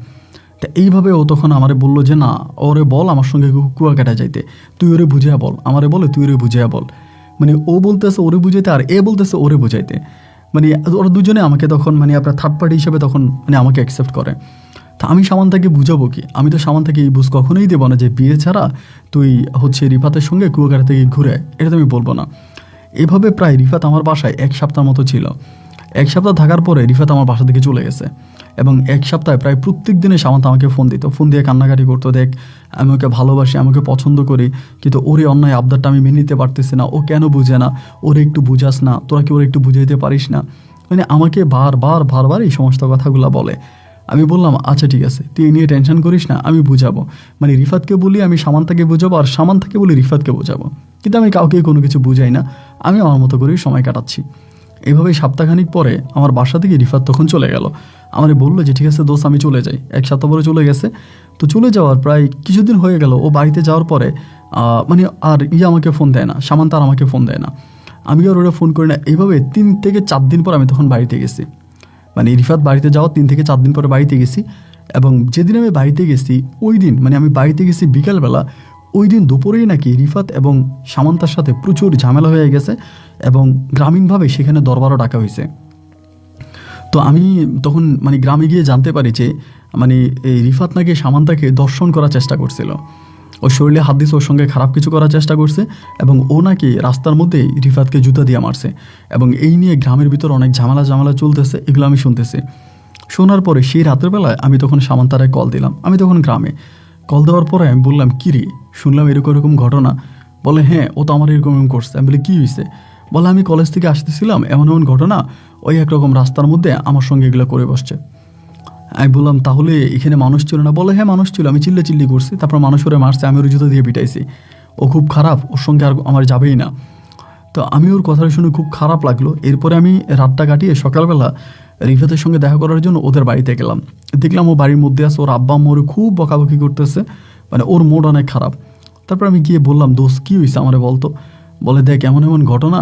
তা এইভাবে ও তখন আমারে বললো যে না ওরে বল আমার সঙ্গে কুয়াকাটা যাইতে, তুই ওরে বুঝিয়া বল, আমারে বলে তুই ওরে বুঝিয়া বল। মানে ও বলতেছে ওরে বুঝাইতে আর এ বলতেছে ওরে বুঝাইতে, মানে ওরা দুজনে আমাকে তখন মানে আপনার থার্ড পার্টি হিসেবে তখন মানে আমাকে অ্যাকসেপ্ট করে। তা আমি সামান্তাকে বুঝাবো কি, আমি তো সামান্তাকে এই বুঝ কখনোই দেবো না যে বিয়ে ছাড়া তুই হচ্ছে রিফাতের সঙ্গে কুয়াকাটা থেকে ঘুরে আয়, এটা তো আমি বলবো না। এভাবে প্রায় রিফাত আমার বাসায় 1 সপ্তাহ মতো ছিল। 1 সপ্তাহ থাকার পরে রিফাত আমার বাসা থেকে চলে গেছে এবং 1 সপ্তাহে প্রায় প্রত্যেক দিনে সামান্ত আমাকে ফোন দিত, ফোন দিয়ে কান্নাকাটি করতো, দেখ আমি ওকে ভালোবাসি, আমাকে পছন্দ করি, কিন্তু ওর এই অন্যায় আবদারটা আমি মেনে নিতে পারতেছি না, ও কেন বুঝে না, ওরে একটু বুঝাস না, তোরা কি ওরে একটু বুঝাইতে পারিস না, মানে আমাকে বারবার এই সমস্ত কথাগুলো বলে। আমি বললাম আচ্ছা ঠিক আছে তুই এই নিয়ে টেনশন করিস না, আমি বুঝাবো, মানে রিফাতকে বলি আমি সামান্তাকে বুঝাবো আর সামান্তাকে বলি রিফাতকে বোঝাবো, কিন্তু আমি কাউকে কোনো কিছু বুঝাই না, আমি আমার মতো করেই সময় কাটাচ্ছি। এভাবেই সপ্তাহখানিক পরে আমার বাসা থেকে রিফাত তখন চলে গেল। আমারে বললো যে ঠিক আছে দোস্ত আমি চলে যাই, 1 সপ্তাহ পরে চলে গেছে। তো চলে যাওয়ার প্রায় কিছুদিন হয়ে গেল, ও বাড়িতে যাওয়ার পরে মানে আর আমাকে ফোন দেয় না, সামান্ত আর আমাকে ফোন দেয় না, আমি আর ওরা ফোন করি না। এইভাবে 3 থেকে 4 দিন পর আমি তখন বাড়িতে গেছি, মানে রিফাত বাড়িতে যাওয়ার 3 থেকে 4 দিন পরে বাড়িতে গেছি। এবং যেদিন আমি বাড়িতে গেছি ওই দিন মানে আমি বাড়িতে গেছি বিকালবেলা, ওই দিন দুপুরেই নাকি রিফাত এবং সামান্তার সাথে প্রচুর ঝামেলা হয়ে গেছে এবং গ্রামীণভাবে সেখানে দরবারও ডাকা হয়েছে। তো আমি তখন মানে গ্রামে গিয়ে জানতে পারি যে মানে এই রিফাত নাকি সামান্তাকে দর্শন করার চেষ্টা করছিল, ওর শরীরে হাত দিয়েছে, ওর সঙ্গে খারাপ কিছু করার চেষ্টা করছে এবং ও নাকি রাস্তার মধ্যেই রিফাতকে জুতা দিয়ে মারছে এবং এই নিয়ে গ্রামের ভিতর অনেক ঝামেলা চলতেছে, এগুলো আমি শুনতেছি। শোনার পরে সেই রাতের বেলায় আমি তখন সামান্তারায় কল দিলাম, আমি তখন গ্রামে কল দেওয়ার পরে আমি বললাম কী রে শুনলাম এরকম ঘটনা, বলে হ্যাঁ ও তো আমার এরকম করছে। আমি বলি কী হয়েছে, বলে আমি কলেজ থেকে আসতেছিলাম এমন ঘটনা, ওই একরকম রাস্তার মধ্যে আমার সঙ্গে এগুলো করে বসছে। আমি বললাম তাহলে এখানে মানুষ ছিল না, বলে হ্যাঁ মানুষ ছিল, আমি চিল্লি করছি, তারপর মানুষ ওরে মারছে, আমি ওর জুতো দিয়ে পিটাইছি, ও খুব খারাপ, ওর সঙ্গে আর আমার যাবেই না। তো আমি ওর কথা শুনে খুব খারাপ লাগলো। এরপরে আমি রাতটা কাটিয়ে সকালবেলা রিফাতের সঙ্গে দেখা করার জন্য ওদের বাড়িতে গেলাম, দেখলাম ও বাড়ির মধ্যে আছে, ওর আব্বা আম্মা ওরে খুব বকাবকি করতেছে, মানে ওর মুড অনেক খারাপ। তারপর আমি গিয়ে বললাম দোস্ত কী হয়েছে আমারে বলতো, বলে দেখ এমন ঘটনা,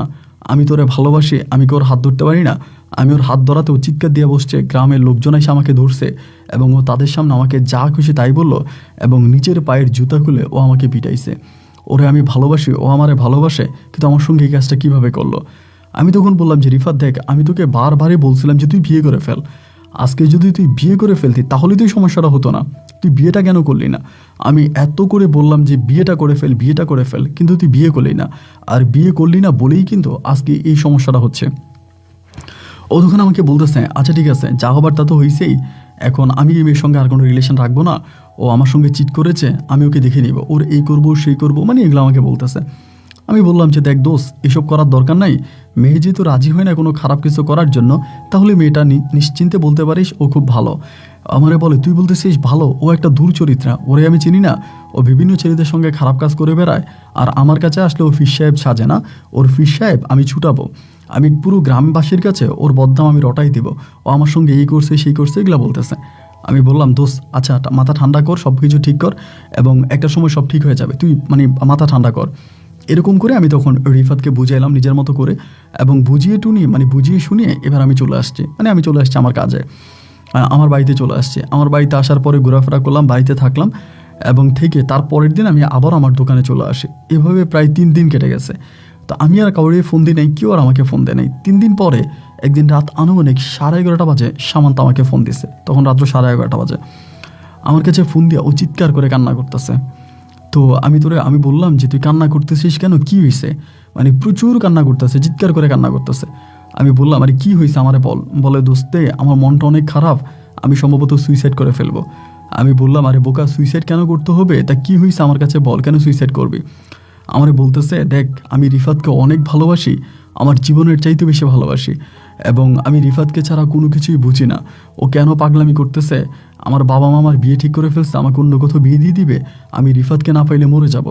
আমি তোরে ভালোবাসি, আমি কি ওর হাত ধরতে পারি না, আমি ওর হাত ধরাতেও চিৎকার দিয়ে বসছে, গ্রামের লোকজন এসে আমাকে ধরছে এবং ও তাদের সামনে আমাকে যা খুশি তাই বললো এবং নিজের পায়ের জুতা খুলে ও আমাকে পিটাইছে। ওরে আমি ভালোবাসি, ও আমারে ভালোবাসে, কিন্তু আমার সঙ্গে এই কাজটা কীভাবে করলো। আমি তখন বললাম যে রিফাত দেখ আমি তোকে বারবারই বলছিলাম যে তুই বিয়ে করে ফেল, আজকে যদি তুই বিয়ে করে ফেলতি তাহলে তুই সমস্যাটা হতো না, তুই বিয়েটা কেন করলি না, আমি এত করে বললাম যে বিয়েটা করে ফেল, কিন্তু তুই বিয়ে করলি না, আর বিয়ে করলি না বলেই কিন্তু আজকে এই সমস্যাটা হচ্ছে। ও তখন আমাকে বলতেছে আচ্ছা ঠিক আছে যা হবার তা তো হয়েছেই, এখন আমি এই মেয়ের সঙ্গে আর কোনো রিলেশন রাখবো না, ও আমার সঙ্গে চিট করেছে, আমি ওকে দেখে নিব, ওর এই করবো সেই করবো, মানে এগুলো আমাকে বলতেছে। আমি বললাম যে দেখ দোস্ত এসব করার দরকার নাই, মেয়ে যেহেতু রাজি হয় না কোনো খারাপ কিছু করার জন্য, তাহলে মেয়েটা নিশ্চিন্তে বলতে পারিস ও খুব ভালো। আমারে বলে তুই বলতেছিস ভালো, ও একটা দুর্চরিত্রা, ওরে আমি চিনি না, ও বিভিন্ন ছেলেদের সঙ্গে খারাপ কাজ করে বেড়ায়, আর আমার কাছে আসলে ও ফির সাহেব সাজে না, ওর ফির সাহেব আমি ছুটাবো, আমি পুরো গ্রামবাসীর কাছে ওর বদনাম আমি রটাই দিব, ও আমার সঙ্গে এই করছে সেই করছে এগুলো বলতেছে। আমি বললাম দোস্ত আচ্ছা মাথা ঠান্ডা কর, সব কিছু ঠিক কর এবং একটা সময় সব ঠিক হয়ে যাবে, তুই মানে মাথা ঠান্ডা কর। এরকম করে আমি তখন রিফাতকে বুঝাইলাম নিজের মতো করে এবং বুঝিয়ে শুনিয়ে এবার আমি চলে আসছি, আমি চলে আসছি আমার কাজে, আমার বাড়িতে চলে আসছি। আমার বাড়িতে আসার পরে ঘোরাফেরা করলাম, বাড়িতে থাকলাম এবং থেকে তার পরের দিন আমি আবার আমার দোকানে চলে আসি। এভাবে প্রায় 3 দিন কেটে গেছে। তো আমি আর কাউরে ফোন দিই নাই, কেউ আর আমাকে ফোন দেয় নাই। 3 দিন পরে একদিন রাত আনুমানিক 11:30 বাজে সামান্ত আমাকে ফোন দিছে, তখন রাত্র 11:30 বাজে আমার কাছে ফোন দিয়ে ও চিৎকার করে কান্না করতেছে। তো আমি বললাম যে তুই কান্না করতেছিস কেন, কি হয়েছে, প্রচুর কান্না করতেছে, চিৎকার করে কান্না করতেছে। আমি বললাম আরে কি হয়েছে আমারে বল, বলে দোস্তে আমার মনটা অনেক খারাপ, আমি সম্ভবত সুইসাইড করে ফেলবো। আমি বললাম আরে বোকা সুইসাইড কেন করতে হবে, তা কি হয়েছে আমার কাছে বল, কেন সুইসাইড করবি। আমারে বলতেছে দেখ আমি রিফাতকে অনেক ভালোবাসি, আমার জীবনের চাইতে বেশি ভালোবাসি এবং আমি রিফাতকে ছাড়া কোনো কিছুই বুঝি না, ও কেন পাগলামি করতেছে, আমার বাবা মা আমার বিয়ে ঠিক করে ফেলছে, আমাকে অন্য কোথাও বিয়ে দিয়ে দিবে, আমি রিফাতকে না পাইলে মরে যাব।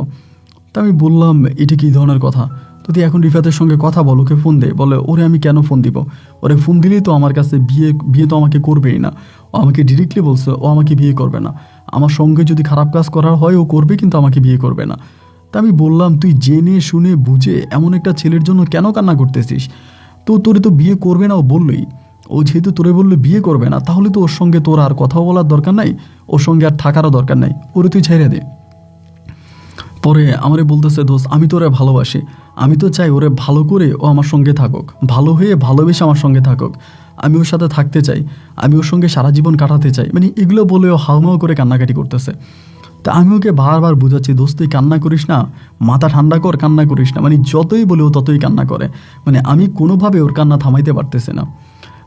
তা আমি বললাম এটা কী ধরনের কথা, তুই এখন রিফাতের সঙ্গে কথা বল, ওকে ফোন দে। বলে ওরে আমি কেন ফোন দিব, ওরে ফোন দিলেই তো আমার কাছে বিয়ে তো আমাকে করবেই না, ও আমাকে ডিরেক্টলি বলছে ও আমাকে বিয়ে করবে না, আমার সঙ্গে যদি খারাপ কাজ করার হয় ও করবে কিন্তু আমাকে বিয়ে করবে না। তা আমি বললাম, তুই জেনে শুনে বুঝে এমন একটা ছেলের জন্য কেন কান্না করতেছিস? তো তোরে তো বিয়ে করবে না ও বললই। ও যেহেতু তোরে বললো বিয়ে করবে না, তাহলে তো ওর সঙ্গে তোর আর কথা বলার দরকার নাই, ওর সঙ্গে আর থাকারও দরকার নাই, ওরে তুই ছেড়ে দে। পরে আমারে বলতেছে, দোস্ত আমি তো ওরে ভালোবাসি, আমি তো চাই ওরে ভালো করে ও আমার সঙ্গে থাকুক, ভালো হয়ে ভালোবেসে আমার সঙ্গে থাকুক, আমি ওর সাথে থাকতে চাই, আমি ওর সঙ্গে সারা জীবন কাটাতে চাই। মানে এগুলো বলে ও হাউমাউ করে কান্নাকাটি করতেছে। তা আমি ওকে বারবার বুঝাচ্ছি, দোস্ত তুই কান্না করিস না, মাথা ঠান্ডা কর, কান্না করিস না। মানে যতই বলে ও ততই কান্না করে, মানে আমি কোনোভাবে ওর কান্না থামাইতে পারতেছি না।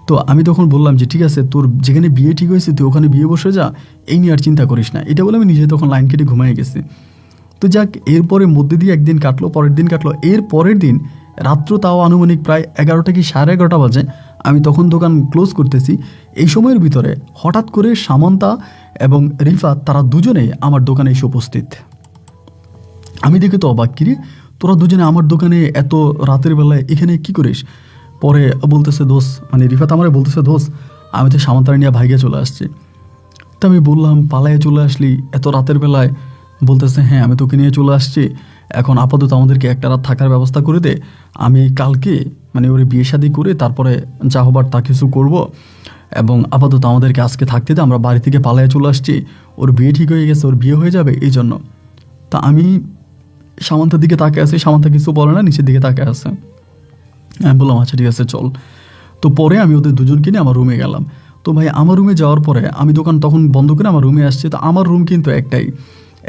তো আমি তখন বললাম যে ঠিক আছে, তোর যেখানে বিয়ে ঠিক হয়েছে তুই ওখানে বিয়ে বসে যা, এই নিয়ে আর চিন্তা করিস না। এটা বলে আমি নিজে তখন লাইন কেটে ঘুমিয়ে গেছি। তো যাক, এরপরে মধ্যে দিয়ে একদিন কাটলো, পরের দিন কাটলো, এর পরের দিন রাত্র তাও আনুমানিক প্রায় 11টা কি 11:30 বাজে, আমি তখন দোকান ক্লোজ করতেছি। এই সময়ের ভিতরে হঠাৎ করে সামন্তা এবং রিফাত তারা দুজনেই আমার দোকানে এসে উপস্থিত। আমি দেখে তো অবাক, কিরে তোরা দুজনে আমার দোকানে এত রাতের বেলায় এখানে কি করিস? পরে বলতেছে, দোষ মানে রিফাত আমারে বলতেছে, দোষ আমি তো সামন্তারা নিয়ে ভাইগে চলে আসছি। তো আমি বললাম, পালায়ে চলে আসলি এত রাতের বেলায়? বলতেছে, হ্যাঁ আমি তোকে নিয়ে চলে আসছি, এখন আপাতত আমাদেরকে একটা রাত থাকার ব্যবস্থা করে দে, আমি কালকে মানে ওর বিয়ে শাদী করে তারপরে যা হবার তা কিছু করবো, এবং আপাতত আমাদেরকে আজকে থাকতে দে, আমরা বাড়ি থেকে পালায়ে চলে আসছি, ওর বিয়ে ঠিক হয়ে গেছে, ওর বিয়ে হয়ে যাবে এই জন্য। তা আমি সামান্তার দিকে তাকে আছে, সামান্তা কিছু বলে না, নিচের দিকে তাকে আছে। আমি বললাম আচ্ছা ঠিক আছে চল। তো পরে আমি ওদের দুজনকে নিয়ে আমার রুমে গেলাম। তো ভাই আমার রুমে যাওয়ার পরে আমি দোকান তখন বন্ধ করে আমার রুমে আসছি। তো আমার রুম কিন্তু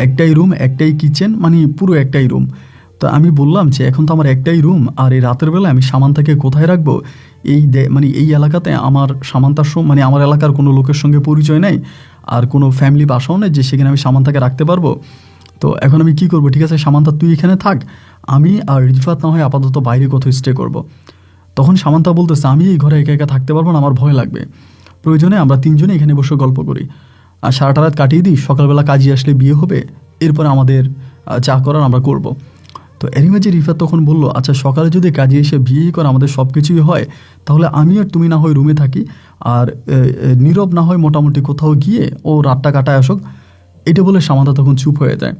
একটাই রুম, একটাই কিচেন, মানে পুরো একটাই রুম। তো আমি বললাম যে এখন তো আমার একটাই রুম, আর এই রাতের বেলা আমি সামান্তাকে কোথায় রাখবো? মানে এই এলাকাতে আমার সামান্তার মানে আমার এলাকার কোনো লোকের সঙ্গে পরিচয় নেই, আর কোনো ফ্যামিলি বাসাও নেই যে সেখানে আমি সামান্তাকে রাখতে পারবো। তো এখন আমি কি করব? ঠিক আছে সামান্তা তুই এখানে থাক, আমি আর রিফাত না হয় আপাতত বাইরে কোথাও স্টে করব। তখন সামান্তা বলতেছে, আমি এই ঘরে একা একা থাকতে পারবো না, আমার ভয় লাগবে, প্রয়োজনে আমরা তিনজনে এখানে বসে গল্প করি, আর সারাটা রাত কাটিয়ে দিই, সকালবেলা কাজে আসলে বিয়ে হবে, এরপরে আমাদের যা করার আমরা করব। তো এরই মাঝে রিফাত তখন বলল, আচ্ছা সকালে যদি কাজে এসে বিয়ে করে আমাদের সব কিছুই হয়, তাহলে আমি আর তুমি না হয় রুমে থাকি, আর নীরব না হয় মোটামুটি কোথাও গিয়ে ও রাতটা কাটায় আসুক। এটা বলে সামান্তা তখন চুপ হয়ে যায়।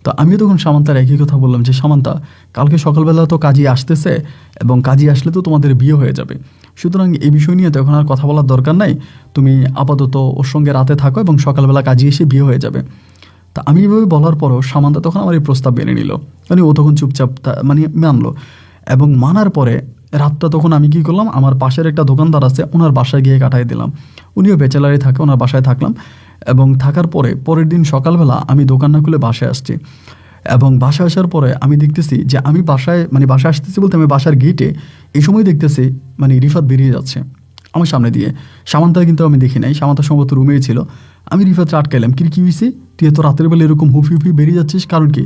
তো আমিও তখন সামান্তার একই কথা বললাম যে সামান্তা, কালকে সকালবেলা তো কাজী আসতেছে, এবং কাজী আসলে তো তোমাদের বিয়ে হয়ে যাবে, সুতরাং এই বিষয় নিয়ে তো এখন আর কথা বলার দরকার নাই, তুমি আপাতত ওর সঙ্গে রাতে থাকো এবং সকালবেলা কাজী এসে বিয়ে হয়ে যাবে। তা আমি এইভাবে বলার পরও সামান্তা তখন আমার এই প্রস্তাব মেনে নিল, মানে ও তখন চুপচাপ মানে মানলো। এবং মানার পরে রাতটা তখন আমি কী করলাম, আমার পাশের একটা দোকানদার আছে, ওনার বাসায় গিয়ে কাটাই দিলাম। উনিও ব্যাচেলারে থাকে, ওনার বাসায় থাকলাম। এবং থাকার পরে পরের দিন সকালবেলা আমি দোকান না খুলে বাসায় আসছি, এবং বাসায় আসার পরে আমি দেখতেছি যে আমি বাসায় আসতেছি বলতে আমি বাসার গেটে এই সময় দেখতেছি মানে রিফাত বেরিয়ে যাচ্ছে আমার সামনে দিয়ে। সামান্তা কিন্তু আমি দেখি নাই, সামান্তা সম্ভবত রুমেই ছিল। আমি রিফাতটা আটকাইলাম, কি হয়েছে, তুই এত রাতের বেলা এরকম হুফি বেরিয়ে যাচ্ছিস, কারণ কি?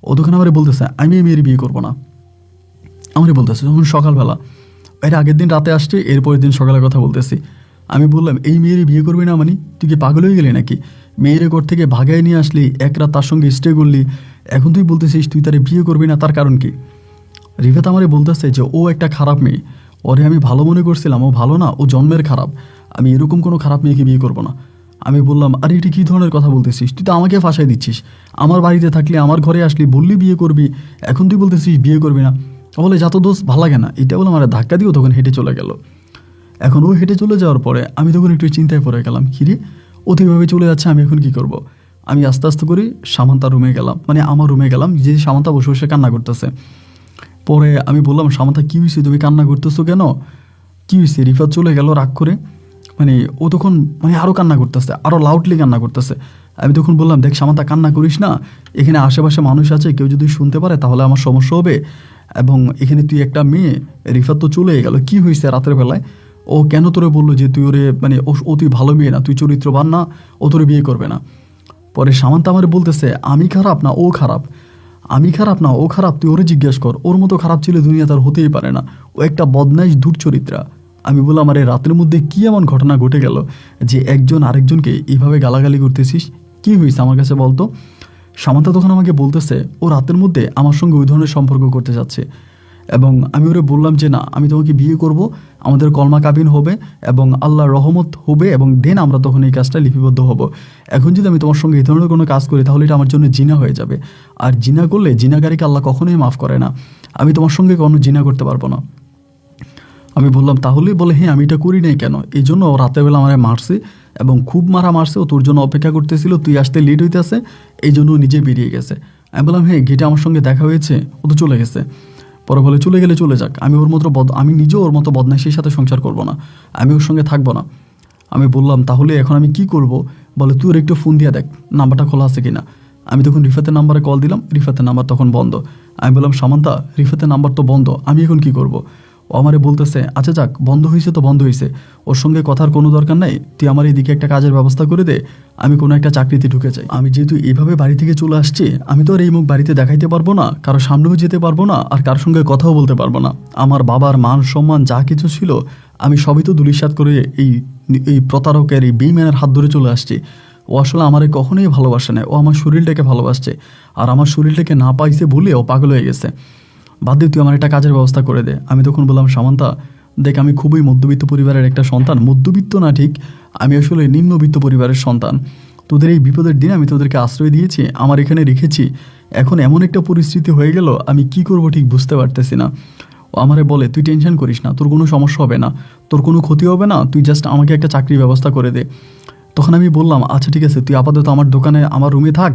ও দোকানে আমার বলতেছে আমি এই মেয়ের বিয়ে করবো না, আমারই বলতেছে যখন সকালবেলা, এর আগের দিন রাতে আসছে, এরপরের দিন সকালের কথা বলতেছি। আমি বললাম এই মেয়েরই বিয়ে করবি না, মানে তুই কি পাগল হয়ে গেলি নাকি? মেয়ের ঘর থেকে ভাগায় নিয়ে আসলি, এক রাত তার সঙ্গে স্টে করলি, এখন তুই বলতেছিস তুই তারে বিয়ে করবি না, তার কারণ কি? রিফাত আমারে বলতেছে যে ও একটা খারাপ মেয়ে, ওরে আমি ভালো মনে করছিলাম, ও ভালো না, ও জন্মের খারাপ, আমি এরকম কোনো খারাপ মেয়েকে বিয়ে করবো না। আমি বললাম, আরে এটি কী ধরনের কথা বলতেছিস, তুই তো আমাকে ফাঁসাই দিচ্ছিস, আমার বাড়িতে থাকলি, আমার ঘরে আসলি, বললি বিয়ে করবি, এখন তুই বলতেছিস বিয়ে করবি না। বলে যা তো দোষ, ভালো লাগে না, এটা বলে আমার ধাক্কা দিয়েও তখন হেঁটে চলে গেল। এখন ও হেঁটে চলে যাওয়ার পরে আমি তখন একটু চিন্তায় পড়ে গেলাম, কিরে ও তো এভাবে চলে যাচ্ছে, আমি এখন কী করব? আমি আস্তে আস্তে করে সামান্তার রুমে গেলাম, মানে আমার রুমে গেলাম, যে সামান্তা বসে বসে কান্না করতেছে। পরে আমি বললাম, সামান্তা কী হয়েছে, তুমি কান্না করতেছো কেন, কী হয়েছে? রিফাত চলে গেল রাগ করে, মানে ও তখন মানে আরও কান্না করতেছে, আরও লাউডলি কান্না করতেছে। আমি তখন বললাম, দেখ সামান্তা কান্না করিস না, এখানে আশেপাশে মানুষ আছে, কেউ যদি শুনতে পারে তাহলে আমার সমস্যা হবে, এবং এখানে তুই একটা মেয়ে, রিফাত তো চলে গেল, কি হয়েছে রাতের বেলায়, ও কেন তোরে বললো যে তুই ওরে মানে ও তুই ভালো মেয়ে না, তুই চরিত্রবান না, ও তোরে বিয়ে করবে না। পরে সামান্তা আমার বলতেছে, আমি খারাপ না ও খারাপ, আমি খারাপ না ও খারাপ, তুই ওরে জিজ্ঞেস কর, ওর মতো খারাপ ছেলে দুনিয়া তার হতেই পারে না, ও একটা বদমাইশ দুর্চরিত্রা। আমি বললাম, আরে রাতের মধ্যে কী এমন ঘটনা ঘটে গেল যে একজন আরেকজনকে এইভাবে গালাগালি করতেছিস, কী হয়েছে আমার কাছে বলতো? সামান্তা তখন আমাকে বলতেছে, ও রাতের মধ্যে আমার সঙ্গে ওই ধরনের সম্পর্ক করতে যাচ্ছে, এবং আমি ওরে বললাম যে না, আমি তোমাকে বিয়ে করব, আমাদের কলমা কাবিন হবে এবং আল্লাহর রহমত হবে, এবং দেন আমরা তখন এই কাজটা লিপিবদ্ধ হব। এখন যদি আমি তোমার সঙ্গে এই ধরনের কোনো কাজ করি তাহলে এটা আমার জন্য জিনা হয়ে যাবে, আর জিনা করলে জিনাকারীকে আল্লাহ কখনোই মাফ করে না। আমি তোমার সঙ্গে কোনো জিনা করতে পারবো না। আমি বললাম তাহলে? বলে হ্যাঁ, আমি এটা করি নাই কেন, এই জন্য ও রাতেরবেলা আমার মারছে এবং খুব মারছে, ও তোর জন্য অপেক্ষা করতেছিল, তুই আসতে লেট হইতেছে, এই জন্য ও নিজে বেরিয়ে গেছে। আমি বললাম হ্যাঁ, গেটে আমার সঙ্গে দেখা হয়েছে, ও তো চলে গেছে। পরে বলে চলে গেলে চলে যাক, আমি ওর মতো আমি নিজেও ওর মতো বদমাইশির সাথে সংসার করব না, আমি ওর সঙ্গে থাকবো না। আমি বললাম তাহলে এখন আমি কি করব? বলে তুই ওর একটু ফোন দিয়ে দেখ নাম্বারটা খোলা আছে কিনা। আমি তখন রিফাতের নাম্বারে কল দিলাম, রিফাতের নাম্বার তখন বন্ধ। আমি বললাম সামান্তা, রিফাতের নাম্বার তো বন্ধ, আমি এখন কি করব? ও আমারে বলতেছে আচ্ছা যাক, বন্ধ হয়েছে তো বন্ধ হয়েছে, ওর সঙ্গে কথার কোনো দরকার নাই, তুই আমার এইদিকে একটা কাজের ব্যবস্থা করে দে, আমি কোনো একটা চাকরিতে ঢুকে যাই। আমি যেহেতু এইভাবে বাড়ি থেকে চলে আসছি, আমি তো আর এই মুখ বাড়িতে দেখাইতে পারবো না, কারো সামনেও যেতে পারবো না, আর কারোর সঙ্গে কথাও বলতে পারবো না। আমার বাবার মান সম্মান যা কিছু ছিল আমি সবই তো ধূলিসাৎ করে এই প্রতারকের, এই বেইম্যানের হাত ধরে চলে আসছি। ও আসলে আমারে কখনোই ভালোবাসে না, ও আমার শরীরটাকে ভালোবাসছে, আর আমার শরীরটাকে না পাইছে বলে ও পাগল হয়ে গেছে। বাদ দিয়ে তুই আমার একটা কাজের ব্যবস্থা করে দে। আমি তখন বললাম সামান্তা দেখ, আমি খুবই মধ্যবিত্ত পরিবারের একটা সন্তান, মধ্যবিত্ত না ঠিক, আমি আসলে নিম্নবিত্ত পরিবারের সন্তান। তোদের এই বিপদের দিনে আমি তোদেরকে আশ্রয় দিয়েছি, আমার এখানে রেখেছি, এখন এমন একটা পরিস্থিতি হয়ে গেল আমি কি করব ঠিক বুঝতে পারতেছি না। ও আমারে বলে তুই টেনশন করিস না, তোর কোনো সমস্যা হবে না, তোর কোনো ক্ষতি হবে না, তুই জাস্ট আমাকে একটা চাকরির ব্যবস্থা করে দে। তখন আমি বললাম আচ্ছা ঠিক আছে, তুই আপাতত আমার দোকানে আমার রুমে থাক,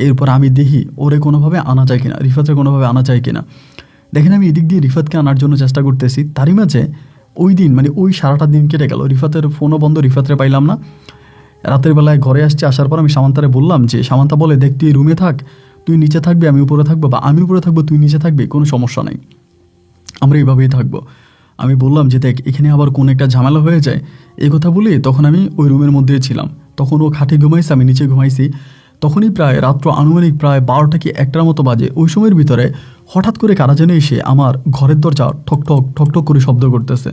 এরপর আমি দেখি ওরে কোনোভাবে আনা যায় কিনা, রিফাতরে কোনোভাবে আনা যায় কিনা। দেখেন আমি এদিক দিয়ে রিফাতকে আনার জন্য চেষ্টা করতেছি, তারই মাঝে ওই দিন মানে ওই সারাটা দিন কেটে গেল, রিফাতের ফোনও বন্ধ, রিফাতরে পাইলাম না। রাতের বেলায় ঘরে আসছি, আসার পর আমি সামান্তারে বললাম যে সামান্তা বলে দেখ, তুই রুমে থাক, তুই নিচে থাকবি আমি উপরে থাকবো, বা আমি উপরে থাকবো তুই নিচে থাকবি, কোনো সমস্যা নেই, আমরা এইভাবেই থাকবো। আমি বললাম যে দেখ এখানে আবার কোন একটা ঝামেলা হয়ে যায়, এই কথা বলি তখন আমি ওই রুমের মধ্যেই ছিলাম। তখন ও খাটে ঘুমাইছে, আমি নিচে ঘুমাইছি। তখনই প্রায় রাত্র আনুমানিক প্রায় 12টা কি 1টার মতো বাজে। ওই সময়ের ভিতরে হঠাৎ করে কারা যেন এসে আমার ঘরের দরজা ঠক ঠক ঠক ঠক করে শব্দ করতেছে।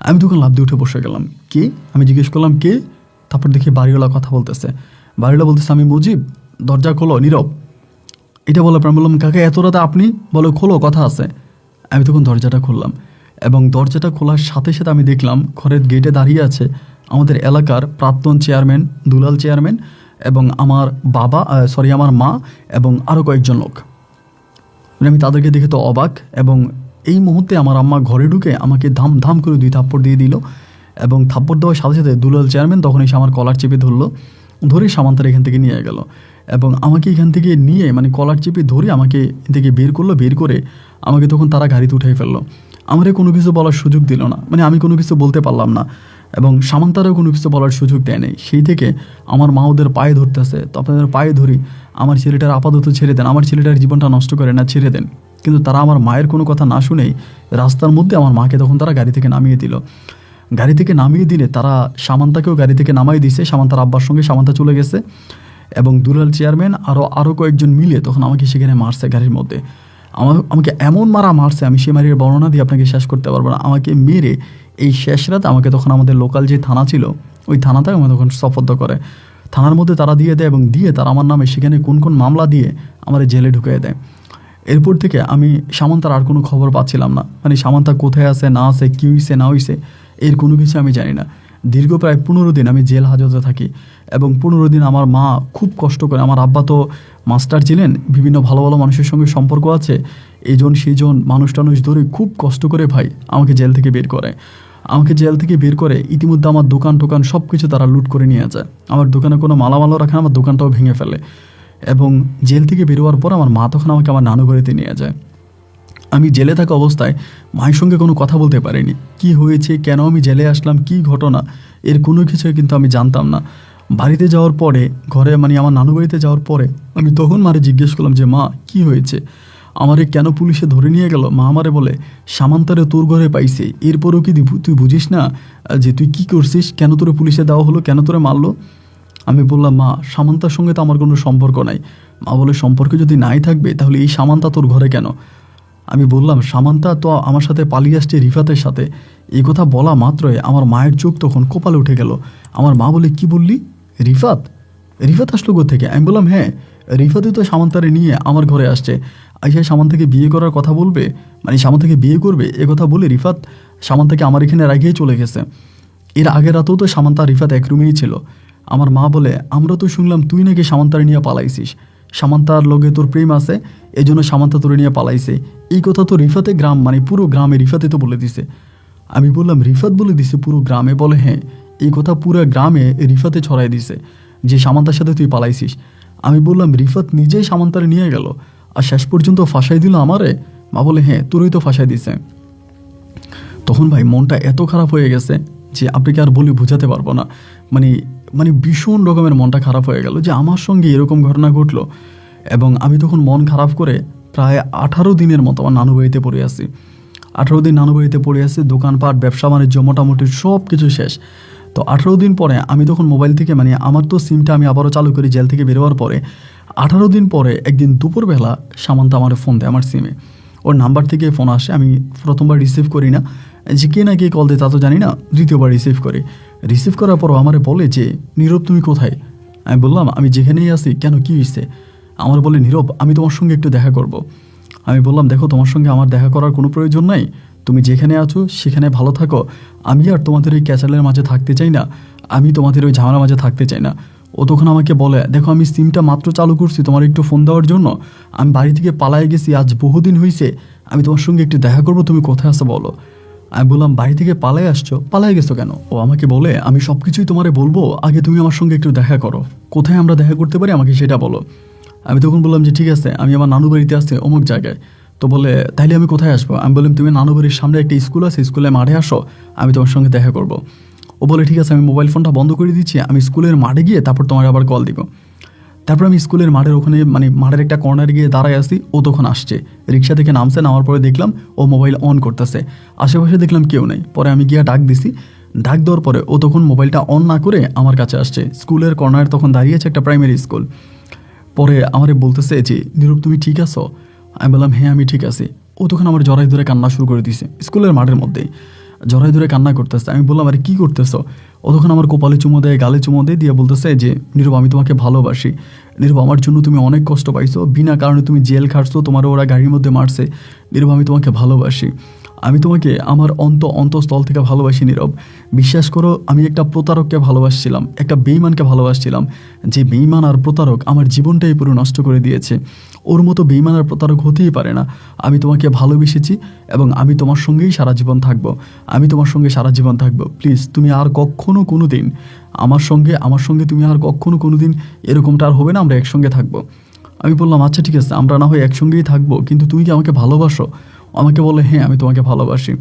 আমি তখন লাফ দিয়ে উঠে বসে গেলাম, কে? আমি জিজ্ঞেস করলাম কে? তারপর দেখি বাড়িওয়ালা কথা বলতেছে, বাড়িওয়ালা বলতেছে আমি মুজিব, দরজা খোলো, নীরব। এটা বলে আমি বললাম কাকা এত রাতে আপনি? বলে খোলো, কথা আছে। আমি তখন দরজাটা খুললাম, এবং দরজাটা খোলার সাথে সাথে আমি দেখলাম ঘরের গেটে দাঁড়িয়ে আছে আমাদের এলাকার প্রাক্তন চেয়ারম্যান দুলাল চেয়ারম্যান, এবং আমার বাবা আমার মা, এবং আরও কয়েকজন লোক। আমি তাদেরকে দেখে তো অবাক, এবং এই মুহূর্তে আমার আম্মা ঘরে ঢুকে আমাকে ধাম ধাম করে 2 থাপ্পড় দিয়ে দিল, এবং থাপ্পড় দেওয়ার সাথে সাথে দুলাল চেয়ারম্যান তখন এসে আমার কলার চেপে ধরলো, ধরে সামান্তার এখান থেকে নিয়ে গেল, এবং আমাকে এখান থেকে নিয়ে মানে কলার চেপে ধরে আমাকে এখান থেকে বের করলো। বের করে আমাকে তখন তারা গাড়িতে উঠাই ফেললো। আমারে কোনো কিছু বলার সুযোগ দিল না, মানে আমি কোনো কিছু বলতে পারলাম না, এবং সামান্তারও কোনো কিছু বলার সুযোগ দেয় নাই। সেই থেকে আমার মা ওদের পায়ে ধরতেছে, তো আপনাদের পায়ে ধরি আমার ছেলেটার আপাতত ছেড়ে দেন, আমার ছেলেটার জীবনটা নষ্ট করে না, ছেড়ে দেন। কিন্তু তারা আমার মায়ের কোনো কথা না শুনেই রাস্তার মধ্যে আমার মাকে তখন তারা গাড়ি থেকে নামিয়ে দিল। গাড়ি থেকে নামিয়ে দিলে তারা সামান্তাকেও গাড়ি থেকে নামাই দিছে, সামান্তার আব্বার সঙ্গে সামান্তা চলে গেছে, এবং দুলাল চেয়ারম্যান আরও কয়েকজন মিলে তখন আমাকে সেখানে মারছে গাড়ির মধ্যে। আমাকে এমন মারা মারছে, আমি সে মারির বর্ণনা দিয়ে আপনাকে শেষ করতে পারবো না। আমাকে মেরে এই শেষ রাত আমাকে তখন আমাদের লোকাল যে থানা ছিল ওই থানাতে আমাকে তখন সোপর্দ করে, থানার মধ্যে তারা দিয়ে দেয়, এবং দিয়ে তারা আমার নামে সেখানে কোন কোন মামলা দিয়ে আমার জেলে ঢুকিয়ে দেয়। এরপর থেকে আমি সামান্তার আর কোনো খবর পাচ্ছিলাম না, মানে সামান্তা কোথায় আছে না আছে, কী হইছে না হইছে এর কোনো কিছু আমি জানি না। দীর্ঘ প্রায় 15 দিন আমি জেল হাজতে থাকি, এবং 15 দিন আমার মা খুব কষ্ট করে, আমার আব্বা তো মাস্টার ছিলেন, বিভিন্ন ভালো ভালো মানুষের সঙ্গে সম্পর্ক আছে, এইজন সেইজন মানুষ টানুষ ধরে খুব কষ্ট করে ভাই আমাকে জেল থেকে বের করে। আমাকে জেল থেকে বের করে ইতিমধ্যে আমার দোকান টোকান সব কিছু তারা লুট করে নিয়ে যায়, আমার দোকানে কোনো মালামালও রাখে না, আমার দোকানটাও ভেঙে ফেলে। এবং জেল থেকে বেরোয়ার পর আমার মা তখন আমাকে আমার নানু বাড়িতে নিয়ে যায়। আমি জেলে থাকা অবস্থায় মায়ের সঙ্গে কোনো কথা বলতে পারিনি, কি হয়েছে, কেন আমি জেলে আসলাম, কি ঘটনা, এর কোনো কিছুই কিন্তু আমি জানতাম না। বাড়িতে যাওয়ার পরে ঘরে মানে আমার নানু বাড়িতে যাওয়ার পরে আমি তখন মারে জিজ্ঞেস করলাম যে মা কি হয়েছে, আমারে কেন পুলিশে ধরে নিয়ে গেল? মা আমারে বলে সামান্তারে তোর ঘরে পাইছে, এরপরও কি তুই বুঝিস না যে তুই কি করছিস, কেন তোরে পুলিশে দেওয়া হলো, কেন তোরে মারলো? আমি বললাম মা সামান্তার সঙ্গে তো আমার কোনো সম্পর্ক নাই। মা বলে সম্পর্ক যদি নাই থাকবে তাহলে এই সামান্তা তোর ঘরে কেন? আমি বললাম সামান্তা তো আমার সাথে পালিয়ে আসছে রিফাতের সাথে। এই কথা বলা মাত্রই আমার মায়ের চোখ তখন কপালে উঠে গেল। আমার মা বলে কি বললি, রিফাত? রিফাত আসলো কোত্থেকে? আমি বললাম হ্যাঁ, রিফাতই তো সামান্তারে নিয়ে আমার ঘরে আসছে, আইসা সামান্তাকে বিয়ে করার কথা বলবে। মানে সামান্তাকে বিয়ে করবে এ কথা বলে রিফাত সামান্তাকে আমার এখানে রাখিয়ে চলে গেছে। এর আগের রাতেও তো সামান্তা আর রিফাত এক রুমেই ছিল। আমার মা বলে, আমরা তো শুনলাম তুই নাকি সামান্তার নিয়ে পালাইছিস, সামান্তার লগে তোর প্রেম আছে, এই জন্য সামান্তা তোরে নিয়ে পালাইছে। এই কথা তো রিফাতে গ্রাম মানে পুরো গ্রামে রিফাতে তো বলে দিছে। আমি বললাম রিফাত বলে দিছে পুরো গ্রামে? বলে হ্যাঁ, এই কথা পুরো গ্রামে রিফাতে ছড়াই দিছে যে সামান্তার সাথে তুই পালাইছিস। আমি বললাম রিফাত নিজেই সামান্তারে নিয়ে গেল আর শেষ পর্যন্ত ফাঁসাই দিল আমারে? মা বলে হ্যাঁ, তোরই তো ফাঁসাই দিছে। তখন ভাই মনটা এত খারাপ হয়ে গেছে যে আপনাকে আর বলে বোঝাতে পারবো না। মানে মানে ভীষণ রকমের মনটা খারাপ হয়ে গেল যে আমার সঙ্গে এরকম ঘটনা ঘটলো। এবং আমি তখন মন খারাপ করে প্রায় 18 দিনের মতো আমার নানু বাড়িতে পড়ে আসি। 18 দিন নানু বাড়িতে পড়ে আসি, দোকানপাট ব্যবসা বাণিজ্য মোটামুটি সব কিছু শেষ। তো 18 দিন পরে আমি তখন মোবাইল থেকে মানে আমার তো সিমটা আমি আবারও চালু করি জেল থেকে বেরোয়ার পরে। 18 দিন পরে একদিন দুপুরবেলা সামান্তা আমার ফোন দেয় আমার সিমে। ওর নাম্বার থেকে ফোন আসে, আমি প্রথমবার রিসিভ করি না, যে কে না কে কল দেয় তা তো জানি না। দ্বিতীয়বার রিসিভ করি, রিসিভ করার পরও আমারে বলে যে নীরব তুমি কোথায়? আমি বললাম আমি যেখানেই আছি। কেন, কী হয়েছে? আমার বলে নীরব আমি তোমার সঙ্গে একটু দেখা করব। আমি বললাম দেখো তোমার সঙ্গে আমার দেখা করার কোনো প্রয়োজন নাই, তুমি যেখানে আছো সেখানে ভালো থাকো। আমি আর তোমাদের ওই ক্যাচালের মাঝে থাকতে চাই না, আমি তোমাদের ওই ঝামেলার মাঝে থাকতে চাই না। ও তখন আমাকে বলে দেখো আমি সিমটা মাত্র চালু করছি তোমার একটু ফোন দেওয়ার জন্য, আমি বাড়ি থেকে পালাই গেছি, আজ বহুদিন হয়েছে, আমি তোমার সঙ্গে একটু দেখা করবো, তুমি কোথায় আসো বলো। আমি বললাম বাড়ি থেকে পালাই আসছো, পালাই গেছো কেন? ও আমাকে বলে আমি সব কিছুই তোমারে বলবো, আগে তুমি আমার সঙ্গে একটু দেখা করো, কোথায় আমরা দেখা করতে পারি আমাকে সেটা বলো। আমি তখন বললাম যে ঠিক আছে, আমি আমার নানু বাড়িতে আসছি অমুক জায়গায়। তো বলে তাইলে আমি কোথায় আসবো? আমি বললাম তুমি নানু বাড়ির সামনে একটা স্কুল আছে, স্কুলের মাঠে আসো, আমি তোমার সঙ্গে দেখা করব। ও বলে ঠিক আছে, আমি মোবাইল ফোনটা বন্ধ করে দিচ্ছি, আমি স্কুলের মাঠে গিয়ে তারপর তোমাকে আবার কল দিব। তারপর আমি স্কুলের মাঠের ওখানে মানে মাঠের একটা কর্নারে গিয়ে দাঁড়ায় আসি। ও তখন আসছে, রিক্সা থেকে নামছে, নামার পরে দেখলাম ও মোবাইল অন করতেছে, আশেপাশে দেখলাম কেউ নেই। পরে আমি গিয়ে ডাক দিছি, ডাক দেওয়ার পরে ও তখন মোবাইলটা অন না করে আমার কাছে আসছে। স্কুলের কর্নারে তখন দাঁড়িয়েছে একটা প্রাইমারি স্কুল। পরে আমারে বলতেছে যে নীরব তুমি ঠিক আছো? আমি বললাম হ্যাঁ আমি ঠিক আছি। ও তখন আমার জড়াই ধরে কান্না শুরু করে দিয়েছে, স্কুলের মাঠের মধ্যেই জড়াই ধরে কান্না করতেছে। আমি বললাম আরে কী করতেছো? ও তখন আমার কপালে চুমো দেয়, গালে চুমো দেয়, দিয়ে বলতেছে যে নীরব আমি তোমাকে ভালোবাসি, নীরব আমার জন্য তুমি অনেক কষ্ট পাইছো, বিনা কারণে তুমি জেল খাটছো, তোমার ওরা গাড়ির মধ্যে মারছে, নীরব আমি তোমাকে ভালোবাসি, আমি তোমাকে আমার অন্তঃস্থল থেকে ভালোবাসি নীরব। বিশ্বাস করো আমি একটা প্রতারককে ভালোবাসছিলাম, একটা বেঈমানকে ভালোবাসছিলাম, যে বেঈমান আর প্রতারক আমার জীবনটাই পুরো নষ্ট করে দিয়েছে। ওর মতো বেঈমান আর প্রতারক হতেই পারে না। আমি তোমাকে ভালোবেসেছি এবং আমি তোমার সঙ্গেই সারা জীবন থাকবো, আমি তোমার সঙ্গে সারা জীবন থাকবো। প্লিজ তুমি আর কখনো কোনো দিন আমার সঙ্গে তুমি আর কখনো কোনো দিন এরকমটা আর হবে না, আমরা একসঙ্গে থাকবো। আমি বললাম আচ্ছা ঠিক আছে, আমরা না হয় একসঙ্গেই থাকবো, কিন্তু তুমি কি আমাকে ভালোবাসো? আমাকে বলে হ্যাঁ আমি তোমাকে ভালোবাসি।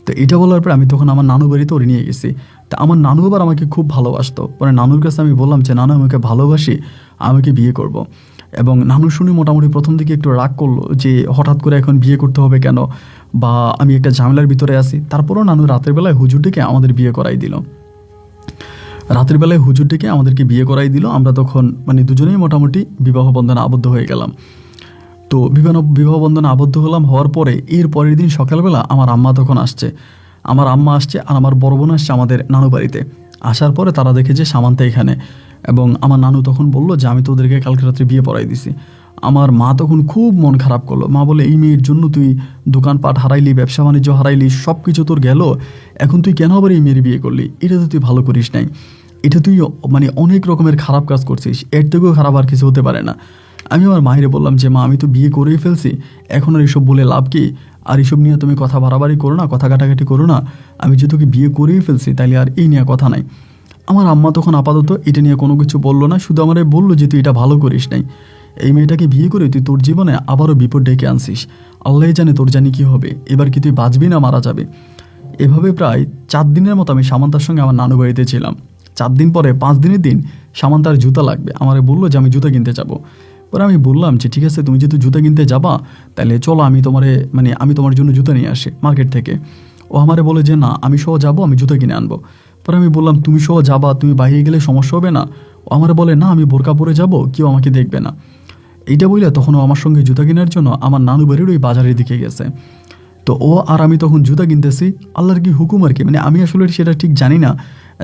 তো এটা বলার পর আমি তখন আমার নানু বাড়িতে ওরে নিয়ে গেছি। তা আমার নানু আবার আমাকে খুব ভালোবাসতো। পরে নানুর কাছে আমি বললাম যে নানু আমাকে ভালোবাসি, আমাকে বিয়ে করব। এবং নানু শুনে মোটামুটি প্রথম দিকে একটু রাগ করলো যে হঠাৎ করে এখন বিয়ে করতে হবে কেন, বা আমি একটা ঝামেলার ভিতরে আছি। তারপরও নানু রাতের বেলায় হুজুর ডেকে আমাদের বিয়ে করাই দিল। রাতের বেলায় হুজুর ডেকে আমাদেরকে বিয়ে করাই দিল। আমরা তখন মানে দুজনেই মোটামুটি বিবাহ বন্ধনে আবদ্ধ হয়ে গেলাম। তো বিবাহ বন্ধনে আবদ্ধ হওয়ার পরে এর পরের দিন সকালবেলা আমার আম্মা তখন আসছে। আমার আম্মা আসছে আর আমার বড় বোন আসছে আমাদের নানু বাড়িতে। আসার পরে তারা দেখে যে সামান্তা এখানে, এবং আমার নানু তখন বললো যে আমি তোদেরকে কালকে রাত্রে বিয়ে পড়াই দিছি। আমার মা তখন খুব মন খারাপ করলো। মা বলে এই মেয়ের জন্য তুই দোকানপাট হারাইলি, ব্যবসা বাণিজ্য হারাইলি, সব কিছু তোর গেল, এখন তুই কেন আবার এই মেয়ের বিয়ে করলি? এটা তো তুই ভালো করিস নাই, এটা তুই মানে অনেক রকমের খারাপ কাজ করছিস, এর থেকেও খারাপ আর কিছু হতে পারে না। আমি আমার মায়েরে বললাম যে মা আমি তো বিয়ে করেই ফেলছি, এখন আর এসব বলে লাভ কি? আর এসব নিয়ে তুমি কথা বাড়াবাড়ি করো না, কথা কাটাকাটি করো না, আমি যে তোকে বিয়ে করেই ফেলছি তাইলে আর এই নিয়ে কথা নাই। আমার আম্মা তখন আপাতত এটা নিয়ে কোনো কিছু বললো না, শুধু আমারে বললো যে তুই এটা ভালো করিস নাই, এই মেয়েটাকে বিয়ে করে তুই তোর জীবনে আবারও বিপদ ডেকে আনছিস, আল্লাহ জানে তোর জানি কি হবে, এবার কি তুই বাঁচবি না মারা যাবে। এভাবে প্রায় 4 দিনের মতো আমি সামান্তার সঙ্গে আমার নানু বাড়িতে ছিলাম। 4 দিন পরে 5 দিনের দিন সামান্তার জুতা লাগবে, আমারে বললো যে আমি জুতা কিনতে যাবো। পরে আমি বললাম যে ঠিক আছে তুমি যেহেতু জুতা কিনতে যাবা তাহলে চলো আমি তোমার জন্য জুতা নিয়ে আসি মার্কেট থেকে। ও আমারে বলে যে না আমি সহ যাবো, আমি জুতা কিনে আনবো। পরে আমি বললাম তুমি সহ যাবা, তুমি বাইরে গেলে সমস্যা হবে না? ও আমারে বলে না আমি বোরকা পরে যাবো, কেউ আমাকে দেখবে না। এইটা বললে তখন ও আমার সঙ্গে জুতা কেনার জন্য আমার নানু বাড়ির ওই বাজারের দিকে গেছে। তো ও আর আমি তখন জুতা কিনতেছি, আল্লাহর কি হুকুম আর কি, মানে আমি আসলে সেটা ঠিক জানি না,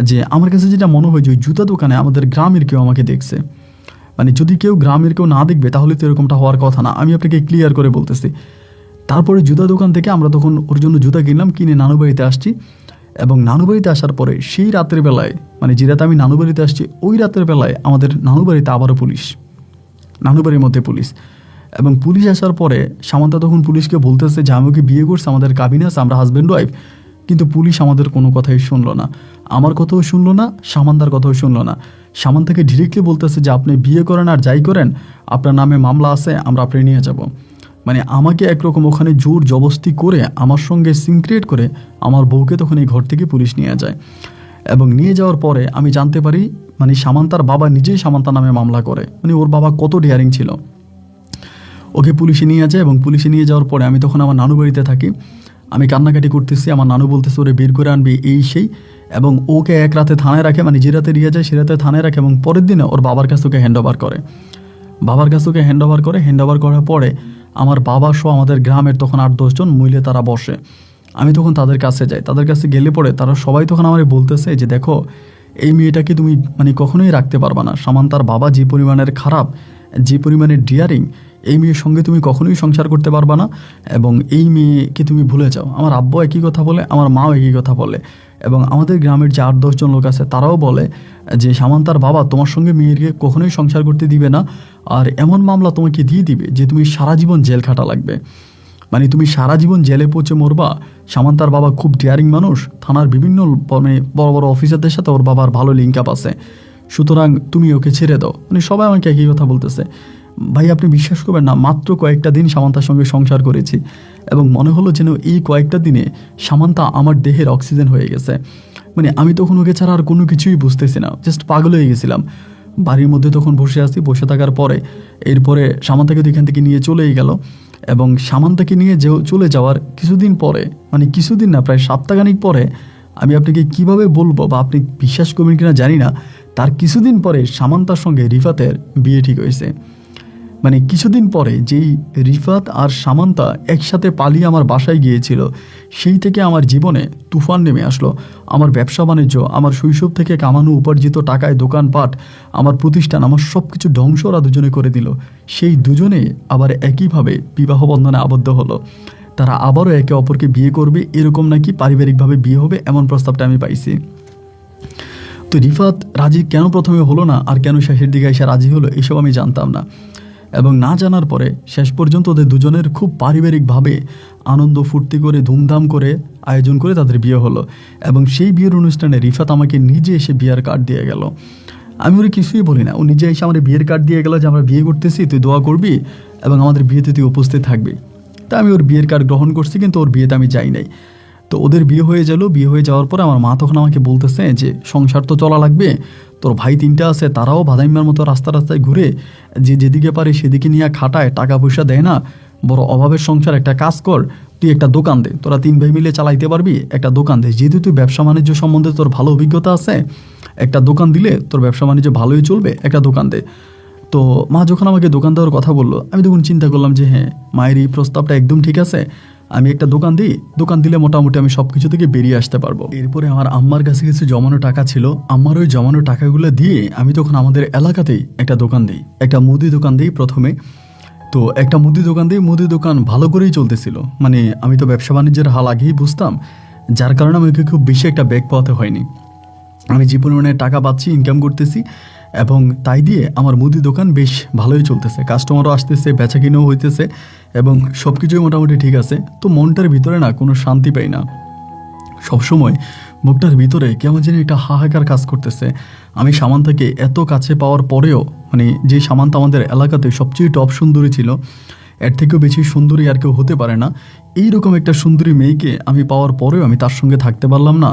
যে আমার কাছে যেটা মনে হয় যে ওই জুতা দোকানে আমাদের গ্রামের কেউ আমাকে দেখছে। মানে যদি কেউ গ্রামের কেউ না দেখবে তাহলে তো এরকমটা হওয়ার কথা না, আমি আপনাকে ক্লিয়ার করে বলতেছি। তারপরে জুতা দোকান থেকে আমরা তখন ওর জন্য জুতা কিনলাম, কিনে নানু বাড়িতে আসছি। এবং নানু বাড়িতে আসার পরে সেই রাতের বেলায়, মানে যে রাতে আমি নানু বাড়িতে আসছি ওই রাতের বেলায় আমাদের নানু বাড়িতে আবারও পুলিশ, নানু বাড়ির মধ্যে পুলিশ। এবং পুলিশ আসার পরে সামান্তা তখন পুলিশকে বলতেছে যে আমি ওকে বিয়ে করছি, আমাদের কাবিন আছে, আমরা হাজব্যান্ড ওয়াইফ। কিন্তু পুলিশ আমাদের কোনো কথাই শুনলো না, আমার কথাও শুনলো না, সামান্তার কথাও শুনলো না। সামান্তাকে ডিরেক্টলি বলতেছে যে আপনি বিয়ে করেন আর যাই করেন, আপনার নামে মামলা আছে, আমরা আপনি নিয়ে যাব। মানে আমাকে একরকম ওখানে জোর জবস্তি করে আমার সঙ্গে সিনক্রিয়েট করে আমার বউকে তখন এই ঘর থেকে পুলিশ নিয়ে যায়। এবং নিয়ে যাওয়ার পরে আমি জানতে পারি মানে সামান্তার বাবা নিজেই সামান্তার নামে মামলা করে। মানে ওর বাবা কত ডেয়ারিং ছিল। ওকে পুলিশে নিয়ে যায় এবং পুলিশে নিয়ে যাওয়ার পরে আমি তখন আমার নানু বাড়িতে থাকি। আমি কান্নাকাটি করতেছি, আমার নানু বলতেছে ওরে বের করে আনবি এই সেই। এবং ওকে এক রাতে থানায় রাখে, মানে যে রাতে নিয়ে যায় সে রাতে থানায় রাখে এবং পরের দিনে ওর বাবার কাছে ওকে হ্যান্ড ওভার করে। বাবার কাছে ওকে হ্যান্ড ওভার করে। হ্যান্ড ওভার করার পরে আমার বাবা সহ আমাদের গ্রামের তখন 8-10 জন মহিলা তারা বসে। আমি তখন তাদের কাছে যাই, তাদের কাছে গেলে পরে তারা সবাই তখন আমার বলতেছে যে দেখো এই মেয়েটাকে তুমি মানে কখনোই রাখতে পারবা না। সামান্তার বাবা যে পরিমাণের খারাপ, যে পরিমাণের ডিয়ারিং, এই মেয়ের সঙ্গে তুমি কখনোই সংসার করতে পারবা না এবং এই মেয়েকে তুমি ভুলে যাও। আমার আব্বু একই কথা বলে, আমার মাও একই কথা বলে এবং আমাদের গ্রামের যে 8-10 জন লোক আছে তারাও বলে যে সামান্তার বাবা তোমার সঙ্গে মেয়েকে কখনোই সংসার করতে দিবে না, আর এমন মামলা তোমাকে দিয়ে দিবে যে তুমি সারা জীবন জেল খাটা লাগবে, মানে তুমি সারা জীবন জেলে পচে মরবা। সামান্তার বাবা খুব ডিয়ারিং মানুষ, থানার বিভিন্ন মানে বড় বড় অফিসারদের সাথে ওর বাবার ভালো লিঙ্ক আপ আছে, সুতরাং তুমি ওকে ছেড়ে দাও। মানে সবাই আমাকে একই কথা বলতেছে। ভাই আপনি বিশ্বাস করবেন না, মাত্র কয়েকটা দিন সামান্তার সঙ্গে সংসার করেছি এবং মনে হলো যেন এই কয়েকটা দিনে সামান্তা আমার দেহের অক্সিজেন হয়ে গেছে। মানে আমি তখন ওকে ছাড়া আর কোনো কিছুই বুঝতেছি না, জাস্ট পাগল হয়ে গেছিলাম। বাড়ির মধ্যে তখন বসে আছি, বসে থাকার পরে এরপরে সামান্তাকে তো এখান থেকে নিয়ে চলেই গেল এবং সামান্তাকে নিয়ে চলে যাওয়ার কিছুদিন পরে, মানে কিছুদিন না প্রায় সপ্তাহখানিক পরে, আমি আপনাকে কিভাবে বলবো বা আপনি বিশ্বাস করবেন কিনা জানি না, তার কিছুদিন পরে সামান্তার সঙ্গে রিফাতের বিয়ে ঠিক হয়েছে। মানে কিছুদিন পরে যেই রিফাত আর সামান্তা একসাথে পালিয়ে আমার বাসায় গিয়েছিল, সেই থেকে আমার জীবনে তুফান নেমে আসলো। আমার ব্যবসা বাণিজ্য, আমার শৈশব থেকে কামানো উপার্জিত টাকায় দোকানপাট, আমার প্রতিষ্ঠান, আমার সব কিছু ধ্বংস ওরা দুজনে করে দিল। সেই দুজনে আবার একইভাবে বিবাহ বন্ধনে আবদ্ধ হলো। তারা আবারও একে অপরকে বিয়ে করবে, এরকম নাকি পারিবারিকভাবে বিয়ে হবে, এমন প্রস্তাবটা আমি পাইছি। তো রিফাত রাজি কেন প্রথমে হলো না আর কেন শেষের দিকে এসে রাজি হলো, এসব আমি জানতাম না। এবং না জানার পরে শেষ পর্যন্ত ওদের দুজনের খুব পারিবারিকভাবে আনন্দ ফুর্তি করে ধুমধাম করে আয়োজন করে তাদের বিয়ে হলো। এবং সেই বিয়ের অনুষ্ঠানে রিফাত আমাকে নিজে এসে বিয়ের কার্ড দিয়ে গেল। আমি ওর কিছুই বলি না, ও নিজে এসে আমার বিয়ের কার্ড দিয়ে গেল যে আমরা বিয়ে করতেছি, তুই দোয়া করবি এবং আমাদের বিয়েতে তুই উপস্থিত থাকবি। তা আমি ওর বিয়ের কার্ড গ্রহণ করছি, কিন্তু ওর বিয়েতে আমি যাই নাই। তো ওদের বিয়ে হয়ে গেল। বিয়ে হয়ে যাওয়ার পরে আমার মা তখন আমাকে বলতেছে যে সংসার তো চলা লাগবে, তোর ভাই 3টা আছে, তারাও বাদাইম্মার মতো রাস্তায় ঘুরে যে যেদিকে পারে সেদিকে নিয়ে খাটায়, টাকা পয়সা দেয় না, বড় অভাবের সংসার। একটা কাজ কর, তুই একটা দোকান দে, তোরা 3 ভাই মিলে চালাইতে পারবি, একটা দোকান দে, যেহেতু তুই ব্যবসা বাণিজ্য সম্বন্ধে তোর ভালো অভিজ্ঞতা আছে, একটা দোকান দিলে তোর ব্যবসা বাণিজ্য ভালোই চলবে, একটা দোকান দে। তো মা যখন আমাকে দোকান দেওয়ার কথা বললো, আমি তখন চিন্তা করলাম যে হ্যাঁ, মায়ের এই প্রস্তাবটা একদম ঠিক আছে, আমি একটা দোকান দিই, দোকান দিলে মোটামুটি আমি সব কিছু থেকে বেরিয়ে আসতে পারবো। এরপরে আমার আম্মার কাছে কিছু জমানো টাকা ছিল, আম্মার ওই জমানো টাকাগুলো দিয়ে আমি তখন আমাদের এলাকাতেই একটা দোকান দিই, একটা মুদি দোকান দিই প্রথমে। তো একটা মুদি দোকান দিই, মুদি দোকান ভালো করেই চলতেছিল। মানে আমি তো ব্যবসা বাণিজ্যের হাল আগেই বুঝতাম, যার কারণে আমাকে খুব বেশি একটা ব্যাগ পাওয়াতে হয়নি। আমি যে পরিমাণে টাকা পাচ্ছি, ইনকাম করতেছি, এবং তাই দিয়ে আমার মুদি দোকান বেশ ভালোই চলতেছে, কাস্টমারও আসতেছে, বেচা কিনেও হইতেছে এবং সব কিছুই মোটামুটি ঠিক আছে। তো মনটার ভিতরে না কোনো শান্তি পাই না, সবসময় বুকটার ভিতরে কেমন যেন একটা হাহাকার কাজ করতেছে। আমি সামান্তাকে এত কাছে পাওয়ার পরেও, মানে যে সামান্তা আমাদের এলাকাতে সবচেয়ে টপ সুন্দরী ছিল, এর থেকেও বেশি সুন্দরী আর কেউ হতে পারে না, এইরকম একটা সুন্দরী মেয়েকে আমি পাওয়ার পরেও আমি তার সঙ্গে থাকতে পারলাম না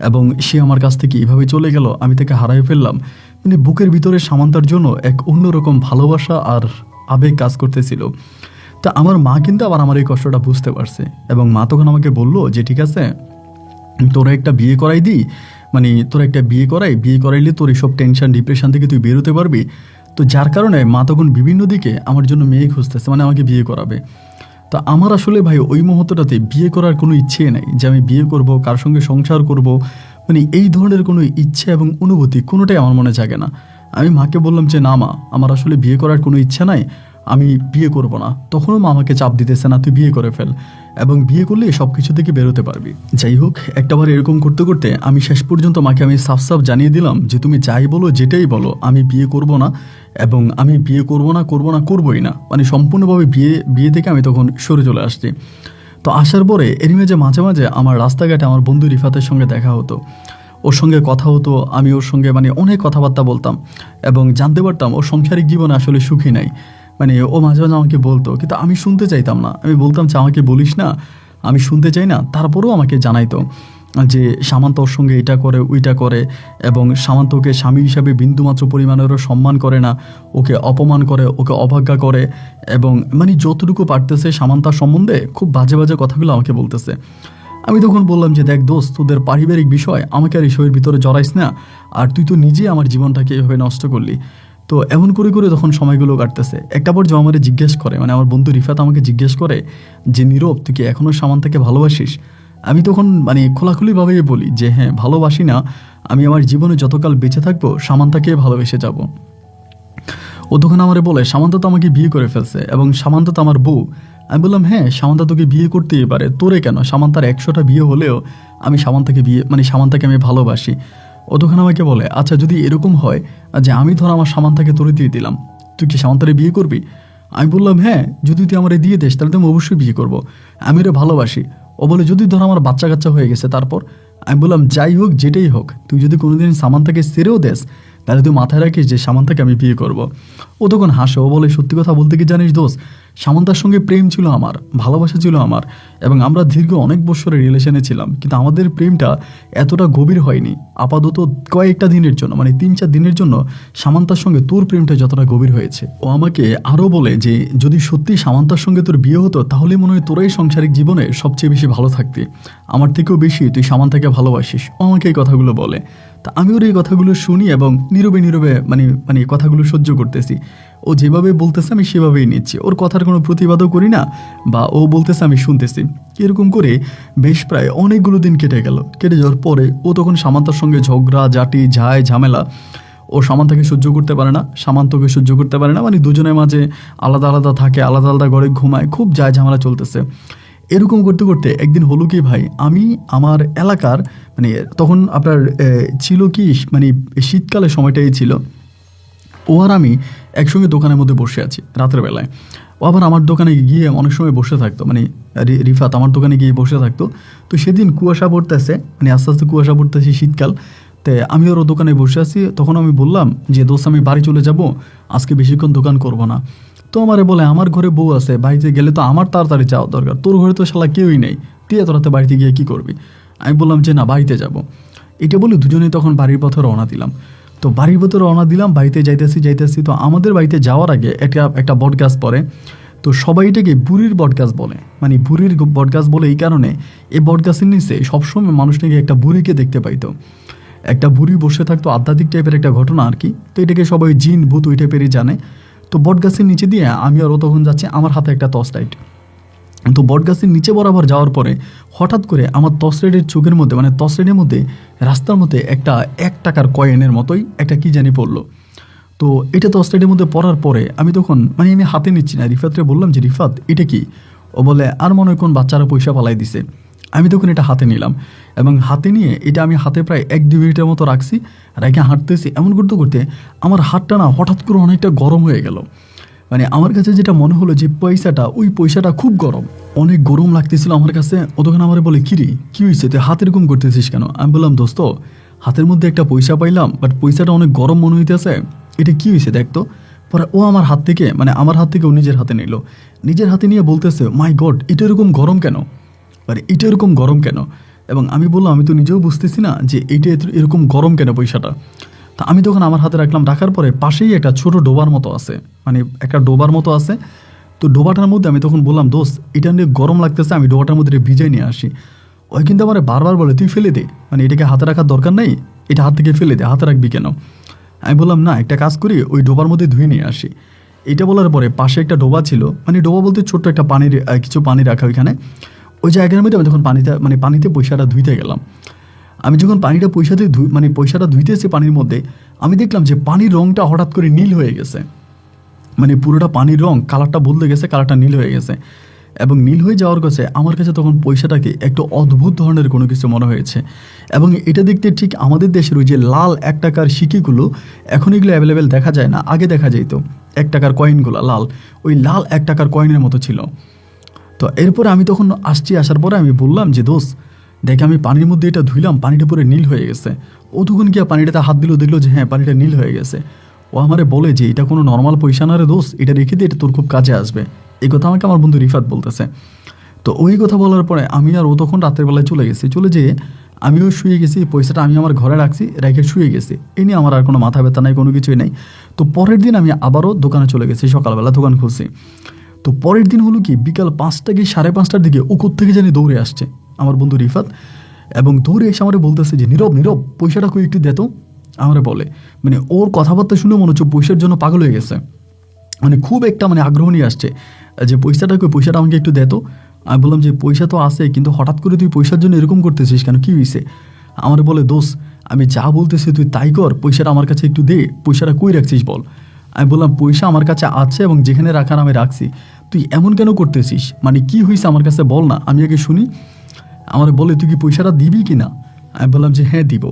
এবং সে আমার কাছ থেকে এভাবে চলে গেল, আমি তাকে হারাই ফেললাম। মানে বুকের ভিতরে সামান্তার জন্য এক অন্যরকম ভালোবাসা আর আবেগ কাজ করতেছিল। তা আমার মা কিন্তু আবার আমার এই কষ্টটা বুঝতে পারছে এবং মা তখন আমাকে বললো যে ঠিক আছে, তোরা একটা বিয়ে করাই দিই, মানে তোরা একটা বিয়ে করাইলে তোর এইসব টেনশন ডিপ্রেশন থেকে তুই বেরোতে পারবি। তো যার কারণে মা তখন বিভিন্ন দিকে আমার জন্য মেয়ে খুঁজতেছে, মানে আমাকে বিয়ে করাবে। তো আমার আসলে ভাই ওই মুহূর্তটাতে বিয়ে করার কোনো ইচ্ছে নেই যে আমি বিয়ে করব, কার সঙ্গে সংসার করব, মানে এই ধরনের কোনো ইচ্ছে এবং অনুভূতি কোনোটাই আমার মনে জাগে না। আমি মাকে বললাম যে না মা, আমার আসলে বিয়ে করার কোনো ইচ্ছা নাই, আমি বিয়ে করব না। তখনও মা আমাকে চাপ দিতেছে, না তুই বিয়ে করে ফেল, এবং বিয়ে করলে সব কিছু থেকে বেরোতে পারবি। যাই হোক, একটাবার এরকম করতে করতে আমি শেষ পর্যন্ত মাকে আমি সাফ সাফ জানিয়ে দিলাম যে তুমি যাই বলো, যেটাই বলো, আমি বিয়ে করব না, এবং আমি বিয়ে করবই না, মানে সম্পূর্ণভাবে বিয়ে থেকে আমি তখন সরে চলে আসছি। তো আসার পরে এর মাঝে মাঝে মাঝে আমার রাস্তাঘাটে আমার বন্ধু রিফাতের সঙ্গে দেখা হতো, ওর সঙ্গে কথা হতো, আমি ওর সঙ্গে মানে অনেক কথাবার্তা বলতাম এবং জানতে পারতাম ওর সাংসারিক জীবনে আসলে সুখী নাই। মানে ও মাঝে মাঝে আমাকে বলতো, কিন্তু আমি শুনতে চাইতাম না। আমি বলতাম যে আমাকে বলিস না, আমি শুনতে চাই না। তারপরেও আমাকে জানাইতো যে সামান্ত ওর সঙ্গে এটা করে ওইটা করে, এবং সামান্তকে স্বামী হিসাবে বিন্দুমাত্র পরিমাণেরও সম্মান করে না, ওকে অপমান করে, ওকে অবজ্ঞা করে, এবং মানে যতটুকু পারতেছে সামান্তার সম্বন্ধে খুব বাজে বাজে কথাগুলো আমাকে বলতেছে। আমি তখন বললাম যে দেখ দোস্ত, তোদের পারিবারিক বিষয়, আমাকে আর এসবের ভিতরে জড়াইস না, আর তুই তো নিজেই আমার জীবনটাকে এভাবে নষ্ট করলি। তো এমন করে করে তখন সময়গুলো কাটতেছে। একটা পর্যায়ে আমার জিজ্ঞেস করে, মানে আমার বন্ধু রিফাত আমাকে জিজ্ঞেস করে যে নীরব, তুই কি এখনও সামান্তাকে ভালোবাসিস? আমি তখন মানে খোলাখুলিভাবে বলি যে হ্যাঁ, ভালোবাসি না, আমি আমার জীবনে যতকাল বেঁচে থাকবো সামান্তাকে ভালোবেসে যাব। ও তখন আমারে বলে সামান্তা তো আমাকে বিয়ে করে ফেলছে এবং সামান্তা তো আমার বউ। আমি বললাম হ্যাঁ, সামান্তা তোকে বিয়ে করতেই পারে, তোরে কেন? সামান্তার 100টা বিয়ে হলেও আমি সামান্তাকে আমি ভালোবাসি। ও তখন আমাকে বলে আচ্ছা, যদি এরকম হয় যে আমি ধর আমার সামান্তাকে তোরে দিয়ে দিলাম, তুই কি সামান্তারে বিয়ে করবি? আমি বললাম হ্যাঁ, যদি তুই আমারে দিয়ে দিস তাহলে তো আমি অবশ্যই বিয়ে করবো, আমি ওরে ভালোবাসি। ও বলে যদি ধর আমার বাচ্চা কাচ্চা হয়ে গেছে তারপর? আমি বললাম যাই হোক, যেটাই হোক, তুই যদি কোনোদিন সামান্তাকে ছেড়েও দেস তাহলে তুই মাথায় রাখিস যে সামান্তাকে আমি বিয়ে করব। ও তখন হাসে, ও বলে সত্যি কথা বলতে কি জানিস দোস্ত, সামান্তার সঙ্গে প্রেম ছিল আমার, ভালোবাসা ছিল আমার, এবং আমরা দীর্ঘ অনেক বছরের রিলেশনে ছিলাম, কিন্তু আমাদের প্রেমটা এতটা গভীর হয়নি। আপাতত কয়েকটা দিনের জন্য, মানে 3-4 দিনের জন্য সামান্তার সঙ্গে তোর প্রেমটা যতটা গভীর হয়েছে। ও আমাকে আরও বলে যে যদি সত্যি সামান্তার সঙ্গে তোর বিয়ে হতো তাহলে মনে হয় তোরাই সাংসারিক জীবনে সবচেয়ে বেশি ভালো থাকতি, আমার থেকেও বেশি তুই সামান্তাকে ভালোবাসিস। ও আমাকে এই কথাগুলো বলে। তা আমি ওর এই কথাগুলো শুনি এবং নীরবে নীরবে মানে কথাগুলো সহ্য করতেছি। ও যেভাবে বলতেছে আমি সেভাবেই নিচ্ছি, ওর কথার কোনো প্রতিবাদও করি না, বা ও বলতেছে আমি শুনতেছি। এরকম করে বেশ প্রায় অনেকগুলো দিন কেটে গেল। কেটে যাওয়ার পরে ও তখন সামান্তার সঙ্গে ঝগড়া ঝাঁটি ঝামেলা, ও সামান্তাকে সহ্য করতে পারে না, সামান্তকে সহ্য করতে পারে না, মানে দুজনের মাঝে আলাদা আলাদা থাকে, আলাদা আলাদা ঘরে ঘুমায়, খুব ঝামেলা চলতেছে। এরকম করতে করতে একদিন হলো কি ভাই, আমি আমার এলাকার মানে তখন আপনার ছিল কি মানে শীতকালের সময়টাই ছিল, ও আর আমি একসঙ্গে দোকানের মধ্যে বসে আছি রাতের বেলায়। ও আবার আমার দোকানে গিয়ে অনেক সময় বসে থাকতো, মানে রিফাত আমার দোকানে গিয়ে বসে থাকতো। তো সেদিন কুয়াশা পড়তেছে, মানে আস্তে আস্তে কুয়াশা পড়তেছে, শীতকাল। তো আমি ওর দোকানে বসে আছি, তখন আমি বললাম যে দোস্ত আমি বাড়ি চলে যাব, আজকে বেশিক্ষণ দোকান করবো না। তো আমারে বলে আমার ঘরে বউ আছে, বাড়িতে গেলে তো আমার তাড়াতাড়ি যাওয়া দরকার, তোর ঘরে তো শালা কেউই নেই, তুই এত রাতে বাড়িতে গিয়ে কী করবি? আমি বললাম যে না, বাড়িতে যাব। এটা বলে দুজনেই তখন বাড়ির পথে রওনা দিলাম। তো বাড়ির পথে রওনা দিলাম, বাড়িতে যাইতেছি। তো আমাদের বাড়িতে যাওয়ার আগে একটা বট গাছ পড়ে। তো সবাই এটাকে বুড়ির বট গাছ বলে, মানে বুড়ির বট গাছ বলে এই কারণে, এই বট গাছের নিচে সবসময় মানুষ নাকি একটা বুড়িকে দেখতে পাইতো, একটা বুড়ি বসে থাকতো, আধ্যাত্মিক টাইপের একটা ঘটনা আর কি। তো এটাকে সবাই জিন ভূত ওই টাইপেরই জানে। তো বটগাছের নিচে দিয়ে আমি আর ও তখন যাচ্ছি, আমার হাতে একটা টর্চ লাইট। তো বটগাছের নিচে বরাবর যাওয়ার পরে হঠাৎ করে আমার টর্চ লাইটের চোখের মধ্যে, মানে টর্চ লাইটের মধ্যে রাস্তার মধ্যে একটা 1 টাকার কয়েনের মতোই একটা কি জানি পড়লো। তো এটা টর্চ লাইটের মধ্যে পড়ার পরে আমি তখন মানে আমি হাতে নিচ্ছি না, রিফাতরে বললাম যে রিফাত এটা কি? ও বলে আর মনে হয় কোন বাচ্চারা পয়সা পালাই দিছে। আমি তখন এটা হাতে নিলাম এবং হাতে নিয়ে এটা আমি হাতে প্রায় 1-2 মিনিটের মতো রাখছি, রেখে হাঁটতেছি। এমন করতে করতে আমার হাতটা না হঠাৎ করে অনেকটা গরম হয়ে গেল। মানে আমার কাছে যেটা মনে হলো যে ওই পয়সাটা খুব গরম, অনেক গরম লাগতেছিল আমার কাছে। ও তখন আমার বলে কিরে কী হয়েছে, তুই হাত এরকম করতেছিস কেন? আমি বললাম দোস্ত, হাতের মধ্যে একটা পয়সা পাইলাম, বাট পয়সাটা অনেক গরম মনে হইতেছে, এটা কী হয়েছে দেখতো। পরে ও আমার হাত থেকে ও নিজের হাতে নিল, নিজের হাতে নিয়ে বলতেছে মাই গড, এটা এরকম গরম কেন, মানে এটা এরকম গরম কেন? এবং আমি বললাম আমি তো নিজেও বুঝতেছি না যে এইটা এরকম গরম কেন পয়সাটা। তা আমি তখন আমার হাতে রাখলাম, রাখার পরে পাশেই একটা ছোট ডোবার মতো আছে, মানে একটা ডোবার মতো আছে। তো ডোবাটার মধ্যে আমি তখন বললাম দোস্ত এটা নিয়ে গরম লাগতেছে, আমি ডোবাটার মধ্যে ভিজাই নিয়ে আসি। ওই কিন্তু আমার বারবার বলে তুই ফেলে দে, মানে এটাকে হাতে রাখার দরকার নেই, এটা হাত থেকে ফেলে দে, হাতে রাখবি কেন? আমি বললাম না, একটা কাজ করি, ওই ডোবার মধ্যে ধুয়ে নিয়ে আসি। এটা বলার পরে পাশে একটা ডোবা ছিল, মানে ডোবা বলতে ছোট্ট একটা কিছু পানি রাখা ওইখানে। ওই জায়গার মধ্যে আমি যখন পানিতে পয়সাটা ধুইতে গেলাম, আমি যখন পয়সাটা ধুইতেছি পানির মধ্যে, আমি দেখলাম যে পানির রঙটা হঠাৎ করে নীল হয়ে গেছে। মানে পুরোটা পানির রং কালারটা বদলে গেছে, কালারটা নীল হয়ে গেছে। এবং নীল হয়ে যাওয়ার কাছে আমার কাছে তখন পয়সাটাকে একটু অদ্ভুত ধরনের কোনো কিছু মনে হয়েছে। এবং এটা দেখতে ঠিক আমাদের দেশের ওই যে লাল 1 টাকার সিকিগুলো, এখন এগুলো অ্যাভেলেবেল দেখা যায় না, আগে দেখা যেত 1 টাকার কয়েনগুলো লাল, ওই লাল 1 টাকার কয়েনের মতো ছিল। তো এরপরে আমি তখন আসার পরে আমি বললাম যে দোস্ত দেখে, আমি পানির মধ্যে এটা ধুইলাম, পানিটা পুরো নীল হয়ে গেছে। ও তখন গিয়ে পানিটাতে হাত দিল, দেখলো যে হ্যাঁ পানিটা নীল হয়ে গেছে। ও আমারে বলে যে এটা কোনো নর্মাল পয়সা না রে দোস্ত, এটা রেখে দিয়ে, এটা তোর খুব কাজে আসবে। এই কথা আমাকে আমার বন্ধু রিফাত বলতেছে। তো ওই কথা বলার পরে আমি আর ও তখন রাতের বেলায় চলে গেছি, চলে যেয়ে আমিও শুয়ে গেছি। পয়সাটা আমি আমার ঘরে রাখছি, রেখে শুয়ে গেছি। এ নিয়ে আমার আর কোনো মাথা ব্যথা নাই, কোনো কিছুই নাই। তো পরের দিন আমি আবারও দোকানে চলে গেছি, সকালবেলা দোকান খুলছি। তো পরের দিন হলো কি, বিকাল 5টা কি 5:30টার দিকে ও কোত্থেকে জানি দৌড়ে আসছে আমার বন্ধু রিফাত, এবং দৌড়ে এসে আমারে বলতেছে যে নীরব নীরব পয়সাটা কই একটু দেতো। আমারে বলে, মানে ওর কথাবার্তা শুনে মনে হচ্ছে পয়সার জন্য পাগল হয়ে গেছে, মানে খুব একটা মানে আগ্রহ নিয়ে আসছে যে পয়সাটা কই, পয়সাটা আমাকে একটু দেতো। আমি বললাম যে পয়সা তো আছে, কিন্তু হঠাৎ করে তুই পয়সার জন্য এরকম করতেছিস কেন, কী হয়েছে? আমার বলে দোস্ত আমি যা বলতেছি তুই তাই কর, পয়সাটা আমার কাছে একটু দে, পয়সাটা কই রাখছিস বল। আমি বললাম পয়সা আমার কাছে আছে এবং যেখানে রাখার আমি রাখছি, তুই এমন কেন করতেছিস, মানে কি হয়েছে আমার কাছে বল না, আমি আগে শুনি। আমার বলে তুই কি পয়সাটা দিবি কি না? আমি বললাম যে হ্যাঁ দিব।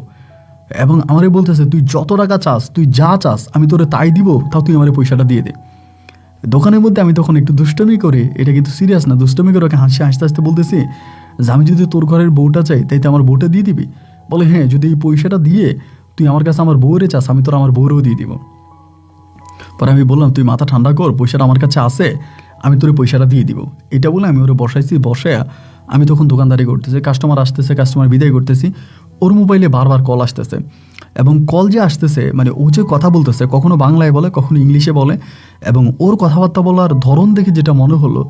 এবং আমারে বলতেছে তুই যত টাকা চাস, তুই যা চাস আমি তোরে তাই দিব, তাও তুই আমার পয়সাটা দিয়ে দে। দোকানের মধ্যে আমি তখন একটু দুষ্টমি করে, এটা কিন্তু সিরিয়াস না, দুষ্টমি করে ওকে হাসতে হাসতে বলতেছি যে আমি যদি তোর ঘরের বউটা চাই তাই তো আমার বউটা দিয়ে দিবি। বলে হ্যাঁ, যদি এই পয়সাটা দিয়ে তুই আমার কাছে আমার বউরে চাস, আমি তোর আমার বউরেও দিয়ে দিব। পরে আমি বললাম তুই মাথা ঠান্ডা কর, পয়সাটা আমার কাছে আছে, আমি তোর পয়সাটা দিয়ে দিব। এটা বলে আমি ওরে বসাইছি, বসে আমি তখন দোকানদারি করতেছি, কাস্টমার আসতেছে, কাস্টমার বিদায় করতেছি। ওর মোবাইলে বারবার কল আসতেছে, এবং কল যে আসতেছে মানে ও যে কথা বলতেছে, কখনো বাংলায় বলে, কখনো ইংলিশে বলে। এবং ওর কথাবার্তা বলার ধরন দেখে যেটা মনে হলো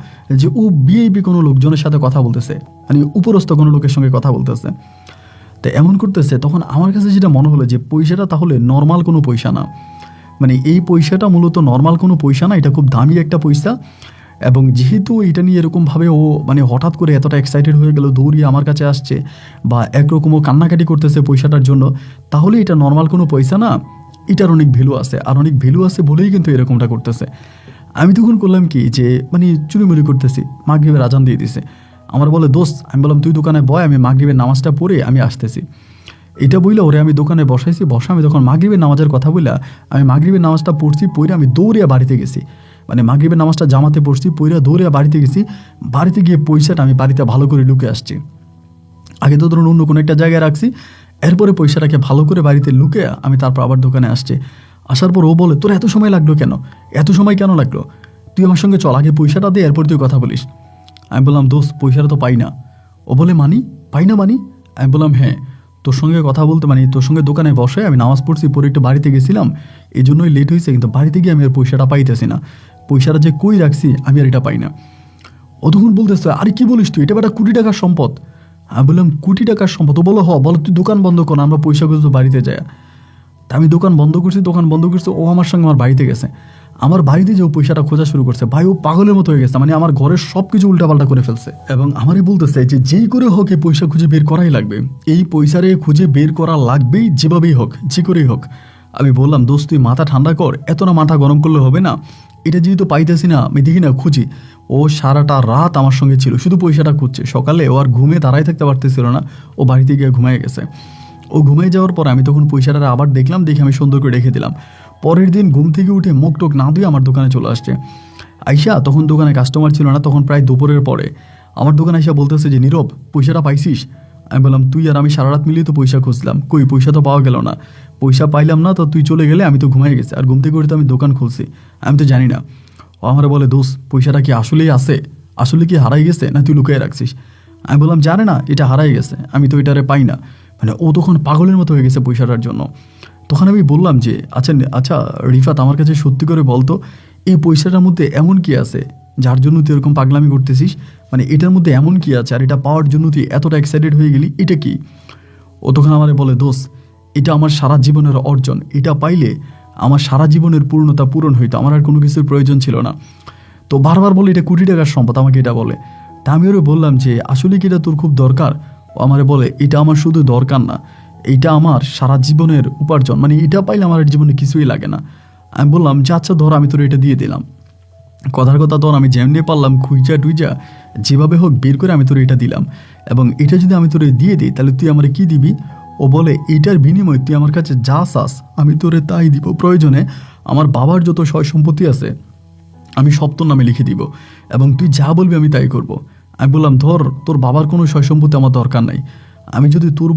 যে ও বিএপি কোনো লোকজনের সাথে কথা বলতেছে, মানে উপরস্থ কোনো লোকের সঙ্গে কথা বলতেছে। তো এমন করতেছে, তখন আমার কাছে যেটা মনে হলো যে পয়সাটা তাহলে নর্মাল কোনো পয়সা না, মানে এই পয়সাটা মূলত নর্মাল কোনো পয়সা না, এটা খুব দামি একটা পয়সা। এবং যেহেতু এটা নিয়ে এরকমভাবে ও মানে হঠাৎ করে এতটা এক্সাইটেড হয়ে গেল, দৌড়িয়ে আমার কাছে আসছে বা একরকমও কান্নাকাটি করতেছে পয়সাটার জন্য, তাহলে এটা নর্মাল কোনো পয়সা না, এটার অনেক ভ্যালু আছে, আর অনেক ভ্যালু আছে বলেই কিন্তু এরকমটা করতেছে। আমি তখন করলাম কি যে মানে চুরিমুরি করতেছি, মাগরিবের আজান দিয়ে দিছে। আমার বলে দোস্ত, আমি বললাম তুই দোকানে বয়, আমি মাগরিবের নামাজটা পড়ে আমি আসতেছি। এটা বইলে ওরে আমি দোকানে বসাইছি, বসা আমি তখন মাগরিবের নামাজের কথা বলে আমি মাগরিবের নামাজটা পড়ছি, পড়ে আমি দৌড়িয়া বাড়িতে গেছি, মানে মাগরিবের নামাজটা জামাতে পড়ছি, পড়ে দৌড়িয়া বাড়িতে গেছি। বাড়িতে গিয়ে পয়সাটা আমি বাড়িতে ভালো করে লুকে আসছি। আগে তো ধরুন অন্য কোনো একটা জায়গায় রাখছি, এরপরে পয়সাটাকে ভালো করে বাড়িতে লুকে আমি তারপর আবার দোকানে আসছি। আসার পর ও বলে তোর এত সময় লাগলো কেন, এত সময় কেন লাগলো, তুই আমার সঙ্গে চল, আগে পয়সাটা দে এরপর তুই কথা বলিস। আমি বললাম দোস্ত পয়সাটা তো পাই না। ও বলে মানি, পাই না মানি? আমি বললাম হ্যাঁ, তোর সঙ্গে কথা বলতে মানে তোর সঙ্গে দোকানে বসে আমি নামাজ পড়ছি, পরে একটু বাড়িতে গেছিলাম, এই জন্যই লেট হয়েছে, কিন্তু বাড়িতে গিয়ে আমি আর পয়সাটা পাইতেছি না, পয়সাটা যে কই রাখছি আমি আর এটা পাই না। ও তখন বলতেছে আরে কি বলিস তুই, এটা একটা কোটি টাকার সম্পদ। আমি বললাম কোটি টাকার সম্পদ? ও বলো বলো তুই দোকান বন্ধ কর, আমরা পয়সা খুঁজতে বাড়িতে যাই। তা আমি দোকান বন্ধ করছি, ও আমার সঙ্গে আমার বাড়িতে গেছে। আমার বাড়িতে যে ও পয়সাটা খোঁজা শুরু করছে, ভাই ও পাগলের মতো হয়ে গেছে, মানে আমার ঘরের সব কিছু উল্টাপাল্টা করে ফেলছে। এবং আমারই বলতেছে যে যেই করে হোক এই পয়সা খুঁজে বের করাই লাগবে, এই পয়সারে খুঁজে বের করা লাগবেই, যেভাবেই হোক, যে করেই হোক। আমি বললাম দোস্ত তুই মাথা ঠান্ডা কর, এত না মাথা গরম করলে হবে না, এটা যেহেতু পাইতেছি না, আমি দেখি না খুঁজি। ও সারাটা রাত আমার সঙ্গে ছিল, শুধু পয়সাটা খুঁজছে। সকালে ও আর ঘুমে দাঁড়াই থাকতে পারতেছিল না, ও বাড়িতে গিয়ে ঘুমিয়ে গেছে। ও ঘুমিয়ে যাওয়ার পর আমি তখন পয়সাটা আবার দেখলাম, দেখে আমি সুন্দর করে রেখে দিলাম। পরের দিন ঘুম থেকে উঠে মুখ টোক না দিয়ে আমার দোকানে চলে আসছে। আইসা তখন দোকানে কাস্টমার ছিল না, তখন প্রায় দুপুরের পরে আমার দোকানে আইসা বলতেছে যে নীরব পয়সাটা পাইছিস? আমি বললাম তুই আর আমি সারা রাত মিলিয়ে তো পয়সা খুঁজলাম, কই পয়সা তো পাওয়া গেল না, পয়সা পাইলাম না, তো তুই চলে গেলে আমি তো ঘুমিয়ে গেছি, আর ঘুম থেকে উঠে তো আমি দোকান খুলছি, আমি তো জানি না। ও আমার বলে দোস্ত পয়সাটা কি আসলেই আছে, আসলে কি হারাই গেছে না তুই লুকিয়ে রাখছিস? আমি বললাম জানে না, এটা হারাই গেছে, আমি তো এটারে পাই না। মানে ও তখন পাগলের মতো হয়ে গেছে পয়সাটার জন্য। তখন আমি বললাম যে আচ্ছা রিফাত, আমার কাছে সত্যি করে বলতো এই পয়সাটার মধ্যে এমন কি আছে যার জন্য তুই এরকম পাগলামি করতেছিস, মানে এটার মধ্যে এমন কি আছে আর এটা পাওয়ার জন্য তুই এতটা এক্সাইটেড হয়ে গেলি, এটা কি? ও তখন আমারে বলে দোস্ত এটা আমার সারা জীবনের অর্জন, এটা পাইলে আমার সারা জীবনের পূর্ণতা পূরণ হইতো, আমার আর কোনো কিছুর প্রয়োজন ছিল না। তো বারবার বলে এটা কোটি টাকার সম্পদ, আমাকে এটা বলে। তা আমি ওরে বললাম যে আসলে কি এটা তোর খুব দরকার? ও আমারে বলে এটা আমার শুধু দরকার না, এইটা আমার সারা জীবনের উপার্জন, মানে এটা পাইলে আমার জীবনে কিছুই লাগে না। আমি বললাম যে আচ্ছা ধর আমি তোর এটা দিয়ে দিলাম। কথার কথা ধর আমি যেমনি পারলাম খুঁজা টুইজা যেভাবে হোক বের করে আমি তোর এটা দিলাম, এবং এটা যদি আমি তোরে দিয়ে দিই তাহলে তুই আমার কি দিবি? ও বলে এইটার বিনিময়ে তুই আমার কাছে যা চাস আমি তোরে তাই দিব, প্রয়োজনে আমার বাবার যত সয় সম্পত্তি আছে আমি সব তোর নামে লিখে দিব, এবং তুই যা বলবি আমি তাই করব। আমি বললাম ধর তোর বাবার কোনো সয় সম্পত্তি আমার দরকার নাই, আমি যদি তোর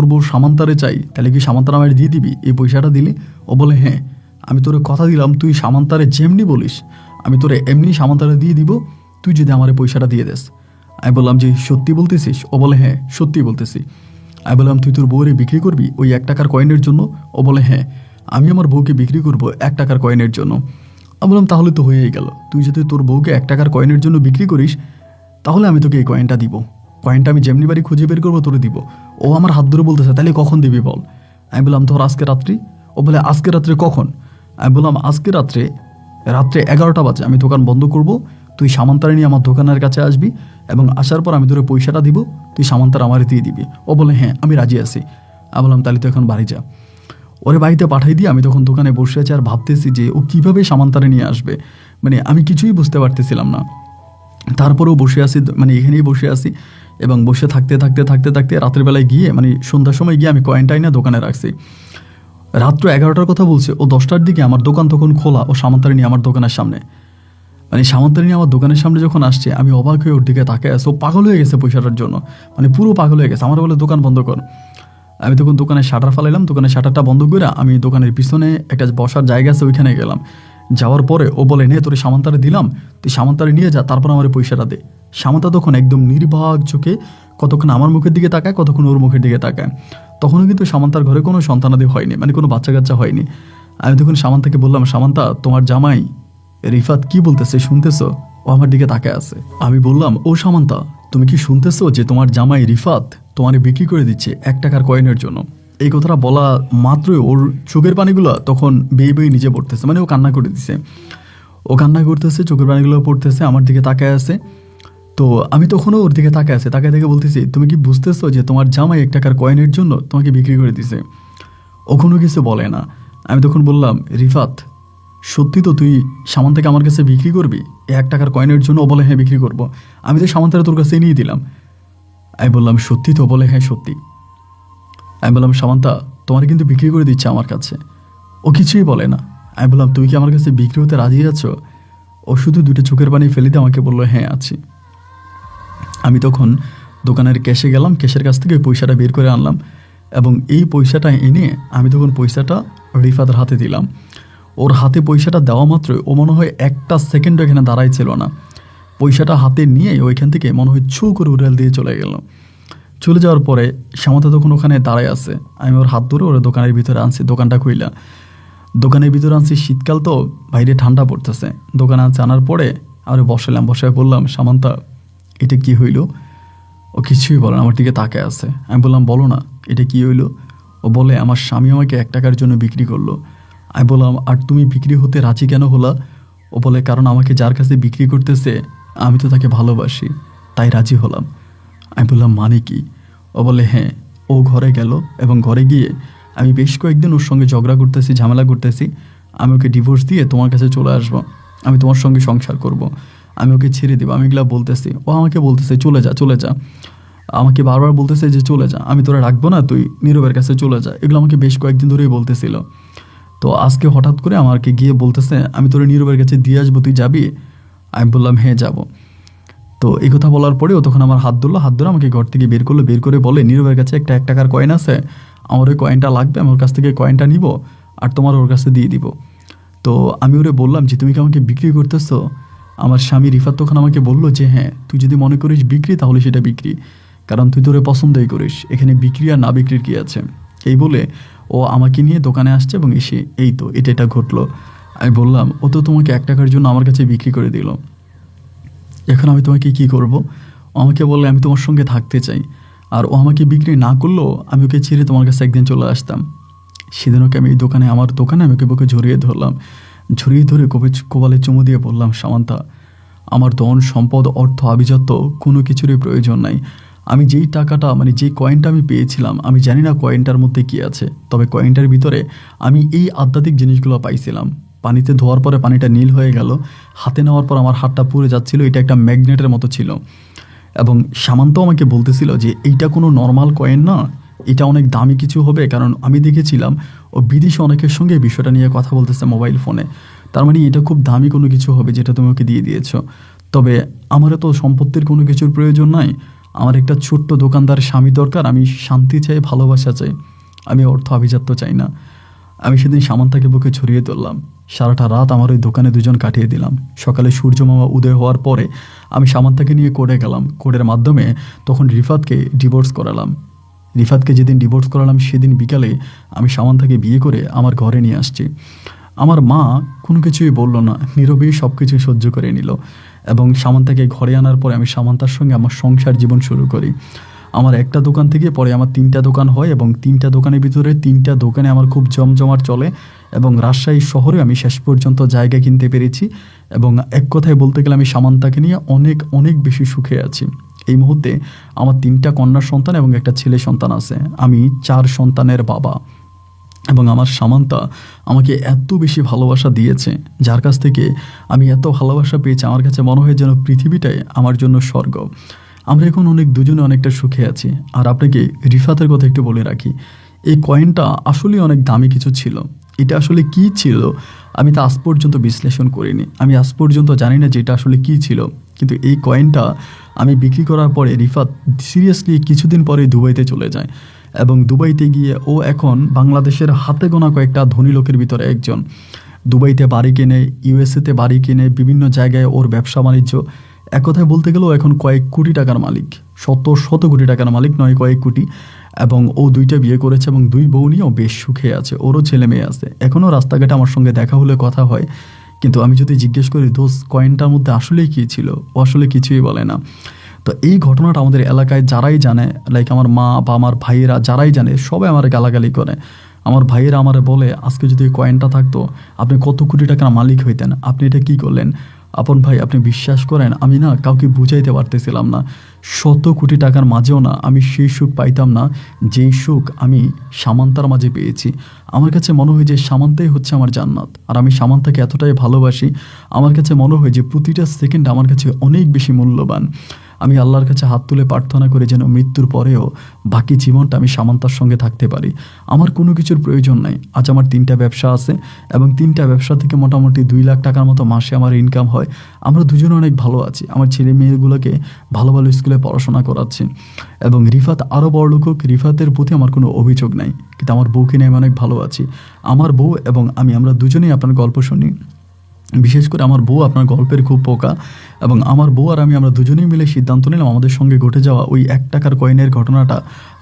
বউ সামান্তারে চাই তাহলে কি সামান্তার আমায় দিয়ে দিবি এই পয়সাটা দিলি? ও বলে হ্যাঁ, আমি তোরে কথা দিলাম তুই সামান্তারে যেমনি বলিস আমি তোরে এমনি সামান্তারে দিয়ে দিব, তুই যদি আমার এই পয়সাটা দিয়ে দেস। আমি বললাম যে সত্যি বলতেছিস? ও বলে হ্যাঁ সত্যি বলতেছি। আমি বললাম তুই তোর বউরে বিক্রি করবি ওই 1 টাকার কয়েনের জন্য? ও বলে হ্যাঁ, আমি আমার বউকে বিক্রি করবো 1 টাকার কয়েনের জন্য। আমি বললাম তাহলে তো হয়েই গেল, তুই যদি তোর বউকে 1 টাকার কয়েনের জন্য বিক্রি করিস তাহলে আমি তোকে এই কয়েনটা দিব, কয়েনটা আমি যেমনি বাড়ি খুঁজে বের করবো তোরে দিব। ও আমার হাত ধরে বলতেছে তাহলে কখন দিবি বল? আমি বললাম ধর আজকে রাত্রি। ও বলে আজকে রাত্রে কখন? আমি বললাম আজকে রাত্রে 11টা বাজে আমি দোকান বন্ধ করব, তুই সামান্তারে নিয়ে আমার দোকানের কাছে আসবি, এবং আসার পর আমি তোরে পয়সাটা দিব, তুই সামান্তার আমারে দিয়ে দিবি। ও বলে হ্যাঁ আমি রাজি আছি। আমি বললাম তাহলে তো এখন বাড়ি যা। ওরে বাড়িতে পাঠাই দিয়ে আমি তখন দোকানে বসে আছি আর ভাবতেছি যে ও কীভাবে সামান্তারে নিয়ে আসবে, মানে আমি কিছুই বুঝতে পারতেছিলাম না। তারপরেও বসে আছি, মানে এখানেই বসে আছি, এবং বসে থাকতে থাকতে থাকতে থাকতে রাতের বেলায় গিয়ে মানে সন্ধ্যার সময় গিয়ে আমি কয়েনটাই না দোকানে রাখছি। রাত্র 11টার কথা বলছে, ও 10টার দিকে আমার দোকান তখন খোলা, ও সামান্তারে নিয়ে আমার দোকানের সামনে, মানে সামান্তারে নিয়ে আমার দোকানের সামনে যখন আসছে আমি অবাক হয়ে ওর দিকে তাকায় আছে। ও পাগল হয়ে গেছে পয়সাটার জন্য, মানে পুরো পাগল হয়ে গেছে। আমার বলে দোকান বন্ধ কর। আমি তখন দোকানের শাটার ফালাইলাম, দোকানের শাটারটা বন্ধ করে আমি দোকানের পিছনে একটা বসার জায়গা আছে ওইখানে গেলাম। যাওয়ার পরে ও বলে নে তোরে সামান্তারে দিলাম, তুই সামান্তারে নিয়ে যা, তারপর আমার পয়সাটা দে। সামান্তা তখন একদম নির্বাক চোখে কতক্ষণ আমার মুখের দিকে তাকায়, কতক্ষণ ওর মুখের দিকে তাকায়। তখনও কিন্তু সামান্তার ঘরে কোনো সন্তানাদি হয়নি, মানে কোনো বাচ্চা কাচ্চা হয়নি। আমি তখন সামান্তাকে বললাম সামান্তা তোমার জামাই রিফাত কি বলতেছে শুনতেছো? ও আমার দিকে তাকায় আছে। আমি বললাম ও সামান্তা তুমি কি শুনতেছো যে তোমার জামাই রিফাত তোমারে বিক্রি করে দিচ্ছে 1 টাকার কয়েনের জন্য? এই কথাটা বলা মাত্রই ওর চোখের পানিগুলো তখন বেয়ে বেয়ে নিচে পড়তেছে, মানে ও কান্না করে দিছে। ও কান্না করতেছে, চোখের পানিগুলো পড়তেছে, আমার দিকে তাকায় আছে। তো আমি তখনও ওর দিকে তাকায় আছে, তাকায় দেখে বলতেছি তুমি কি বুঝতেছো যে তোমার জামাই 1 টাকার কয়েনের জন্য তোমাকে বিক্রি করে দিছে? ও কোনো কিছু বলে না। আমি তখন বললাম রিফাত সত্যি তো তুই সামান্তাকে আমার কাছে বিক্রি করবি 1 টাকার কয়েনের জন্য? ও বলে হ্যাঁ বিক্রি করবো। আমি তো সামান্তারে তোর কাছে নিয়ে দিলাম। আমি বললাম সত্যি তো? বলে হ্যাঁ সত্যি। আমি বললাম সামান্তা তোমার কিন্তু বিক্রি করে দিচ্ছে আমার কাছে। ও কিছুই বলে না। আমি বললাম তুই কি আমার কাছে বিক্রি হতে রাজি আছো? ও শুধু 2টা চোখের পানি ফেলে দিয়ে আমাকে বললো হ্যাঁ আছি। আমি তখন দোকানের ক্যাশে গেলাম, ক্যাশের কাছ থেকে ওই পয়সাটা বের করে আনলাম, এবং এই পয়সাটা এনে আমি তখন পয়সাটা রিফাতের হাতে দিলাম। ওর হাতে পয়সাটা দেওয়া মাত্রই ও মনে হয় 1টা সেকেন্ডও এখানে দাঁড়াই ছিল না, পয়সাটা হাতে নিয়ে ওইখান থেকে মনে হয় ছু করে উড়াল দিয়ে চলে গেল। চলে যাওয়ার পরে সামান্তা তখন ওখানে দাঁড়ায় আছে। আমি ওর হাত ধরে ওর দোকানের ভিতরে আনছি, দোকানটা খুইলা দোকানের ভিতরে আনছি। শীতকাল তো বাইরে ঠান্ডা পড়তেছে। দোকানে আনছি, আনার পরে আমরা বসালাম, বসায় বললাম সামান্তা এটা কি হইল? ও কিছুই বলে না, আমার দিকে তাকায় আছে। আমি বললাম বলো না এটা কি হইল? ও বলে আমার স্বামী আমাকে 1 টাকার জন্য বিক্রি করলো। আমি বললাম আর তুমি বিক্রি হতে রাজি কেন হলা? ও বলে কারণ আমাকে যার কাছে বিক্রি করতেছে আমি তো তাকে ভালোবাসি, তাই রাজি হলাম। আমি বললাম মানে কি? ও বলে হ্যাঁ, ও ঘরে গেল, এবং ঘরে গিয়ে আমি বেশ কয়েকদিন ওর সঙ্গে ঝগড়া করতেছি, ঝামেলা করতেছি। আমি ওকে ডিভোর্স দিয়ে তোমার কাছে চলে আসবো, আমি তোমার সঙ্গে সংসার করব, আমি ওকে ছেড়ে দেবো, আমি এগুলো বলতেছি। ও আমাকে বলতেছে চলে যা চলে যা, আমাকে বারবার বলতেছে যে চলে যা, আমি তোরা রাখবো না, তুই নীরবের কাছে চলে যা। এগুলো আমাকে বেশ কয়েকদিন ধরেই বলতেছিল। তো আজকে হঠাৎ করে আমাকে গিয়ে বলতেছে আমি তোরা নীরবের কাছে দিয়ে আসবো, তুই যাবি? আমি বললাম হ্যাঁ যাবো। তো এই কথা বলার পরেও তখন আমার হাত ধরলো, হাত ধরে আমাকে ঘর থেকে বের করলো, বের করে বলে নীরবের কাছে একটা 1 টাকার কয়েন আছে, আমার ওই কয়েনটা লাগবে, আমি ওর কাছ থেকে কয়েনটা নিব আর তোমার ওর কাছে দিয়ে দিব। তো আমি ওরে বললাম যে তুমি কি আমাকে বিক্রি করতেছো? আমার স্বামী রিফাত তখন আমাকে বললো যে হ্যাঁ, তুই যদি মনে করিস বিক্রি তাহলে সেটা বিক্রি, কারণ তুই তোরে পছন্দই করিস, এখানে বিক্রি আর না বিক্রির কী আছে। এই বলে ও আমাকে নিয়ে দোকানে আসছে, এবং এসে এই তো এটা ঘটলো। আমি বললাম ও তো তোমাকে 1 টাকার জন্য আমার কাছে বিক্রি করে দিল, এখন আমি তোমাকে কি করব? ও আমাকে বললে আমি তোমার সঙ্গে থাকতে চাই, আর ও আমাকে বিক্রি না করলেও আমি ওকে ছেড়ে তোমার কাছে একদিন চলে আসতাম। সেদিন ওকে আমি এই দোকানে, আমার দোকানে আমি ওকে বুকে জড়িয়ে ধরলাম, ঝরিয়ে ধরে কোবালে চুমু দিয়ে বললাম সামান্তা আমার ধন সম্পদ অর্থ আভিজাত্য কোনো কিছুরই প্রয়োজন নাই, আমি যেই টাকাটা মানে যেই কয়েনটা আমি পেয়েছিলাম, আমি জানি না কয়েনটার মধ্যে কী আছে, তবে কয়েনটার ভিতরে আমি এই আধ্যাত্মিক জিনিসগুলো পাইছিলাম। পানিতে ধোয়ার পরে পানিটা নীল হয়ে গেল, হাতে নেওয়ার পর আমার হাতটা পুড়ে যাচ্ছিল, এটা একটা ম্যাগনেটের মতো ছিল। এবং সামান্ত আমাকে বলতেছিল যে এইটা কোনো নর্মাল কয়েন না, এটা অনেক দামি কিছু হবে, কারণ আমি দেখেছিলাম ও বিদেশে অনেকের সঙ্গে এই বিষয়টা নিয়ে কথা বলতেছে মোবাইল ফোনে। তার মানে এটা খুব দামি কোনো কিছু হবে যেটা তুমি ওকে দিয়ে দিয়েছো। তবে আমারও তো সম্পত্তির কোনো কিছুর প্রয়োজন নাই, আমার একটা ছোট্ট দোকানদার স্বামী দরকার, আমি শান্তি চাই, ভালোবাসা চাই, আমি অর্থ আভিজাত্য চাই না। আমি সেদিন সামান্তাকে বুকে ছড়িয়ে তুললাম, সারাটা রাত আমার ওই দোকানে দুজন কাটিয়ে দিলাম। সকালে সূর্যমামা উদয় হওয়ার পরে আমি সামান্তাকে নিয়ে কোর্টে গেলাম, কোর্টের মাধ্যমে তখন রিফাতকে ডিভোর্স করালাম। রিফাতকে যেদিন ডিভোর্স করালাম সেদিন বিকালে আমি সামান্তাকে বিয়ে করে আমার ঘরে নিয়ে আসছি। আমার মা কোনো কিছুই বলল না, নীরবেই সব কিছু সহ্য করে নিল। এবং সামান্তাকে ঘরে আনার পরে আমি সামান্তার সঙ্গে আমার সংসার জীবন শুরু করি। আমার একটা দোকান থেকে পরে আমার 3টা দোকান হয়, এবং 3টা দোকানের ভিতরে 3টা দোকানে আমার খুব জমজমাট চলে। এবং রাজশাহী শহরে আমি শেষ পর্যন্ত জায়গা কিনতে পেরেছি। এবং এক কথায় বলতে গেলে আমি সামান্তাকে নিয়ে অনেক অনেক বেশি সুখে আছি। এই মুহূর্তে আমার 3টা কন্যা সন্তান এবং একটা ছেলে সন্তান আছে। আমি 4 সন্তানের বাবা। এবং আমার সামান্তা আমাকে এত বেশি ভালোবাসা দিয়েছে, যার কাছ থেকে আমি এত ভালোবাসা পেয়েছি, আমার কাছে মনে হয় যেন পৃথিবীটাই আমার জন্য স্বর্গ। আমরা এখন দুজনে অনেকটা সুখে আছি। আর আপনাকে রিফাতের কথা একটু বলে রাখি, এই কয়েনটা আসলে অনেক দামি কিছু ছিল। এটা আসলে কী ছিল আমি তা আজ পর্যন্ত বিশ্লেষণ করিনি, আমি আজ পর্যন্ত জানি না যে এটা আসলে কী ছিল। কিন্তু এই কয়েনটা আমি বিক্রি করার পরে রিফাত সিরিয়াসলি কিছুদিন পরে দুবাইতে চলে যায়। এবং দুবাইতে গিয়ে ও এখন বাংলাদেশের হাতে গোনা কয়েকটা ধনী লোকের ভিতরে একজন। দুবাইতে বাড়ি কেনে, ইউএসএতে বাড়ি কিনে, বিভিন্ন জায়গায় ওর ব্যবসা বাণিজ্য। এক কথায় বলতে গেলেও এখন কয়েক কোটি টাকার মালিক, শত শত কোটি টাকার মালিক নয়, কয়েক কোটি। এবং ও 2টা বিয়ে করেছে এবং 2 বউ নিয়েও বেশ সুখে আছে, ওরও ছেলে মেয়ে আছে। এখনও রাস্তাঘাটে আমার সঙ্গে দেখা হলে কথা হয়, কিন্তু আমি যদি জিজ্ঞেস করি দোস্ত কয়েনটার মধ্যে আসলেই কী ছিল, ও আসলে কিছুই বলে না। তো এই ঘটনাটা আমাদের এলাকায় যারাই জানে, লাইক আমার মা বা আমার ভাইয়েরা যারাই জানে, সবাই আমার গালাগালি করে। আমার ভাইয়েরা আমার বলে, আজকে যদি কয়েনটা থাকতো আপনি কত কোটি টাকার মালিক হইতেন, আপনি এটা কী করলেন? আপন ভাই, আপনি বিশ্বাস করেন আমি না কাউকে বুঝাইতে পারতেছিলাম না। শত কোটি টাকার মাঝেও না আমি সেই সুখ পাইতাম না যেই সুখ আমি সামান্তার মাঝে পেয়েছি। আমার কাছে মনে হয় যে সামান্তাই হচ্ছে আমার জান্নাত। আর আমি সামান্তাকে এতটাই ভালোবাসি, আমার কাছে মনে হয় যে প্রতিটা সেকেন্ড আমার কাছে অনেক বেশি মূল্যবান। আমি আল্লাহর কাছে হাত তুলে প্রার্থনা করি যেন মৃত্যুর পরেও বাকি জীবনটা আমি সামান্তার সঙ্গে থাকতে পারি। আমার কোনো কিছুর প্রয়োজন নাই। আজ আমার 3টা ব্যবসা আছে এবং 3টা ব্যবসা থেকে মোটামুটি 2 লাখ টাকার মতো মাসে আমার ইনকাম হয়। আমরা দুজনে অনেক ভালো আছি। আমার ছেলে মেয়েগুলোকে ভালো ভালো স্কুলে পড়াশোনা করাচ্ছি। এবং রিফাত আরও বড় লোক হোক, রিফাতের প্রতি আমার কোনো অভিযোগ নাই, কিন্তু আমার বউকে নিয়ে আমি অনেক ভালো আছি। আমার বউ এবং আমরা দুজনেই আপনার গল্প শুনি। বিশেষ করে আমার বউ আপনার গল্পের খুব পোকা। এবং আমার বউ আর আমরা দুজনেই মিলে সিদ্ধান্ত নিলাম আমাদের সঙ্গে ঘটে যাওয়া ওই 1 টাকার কয়েনের ঘটনাটা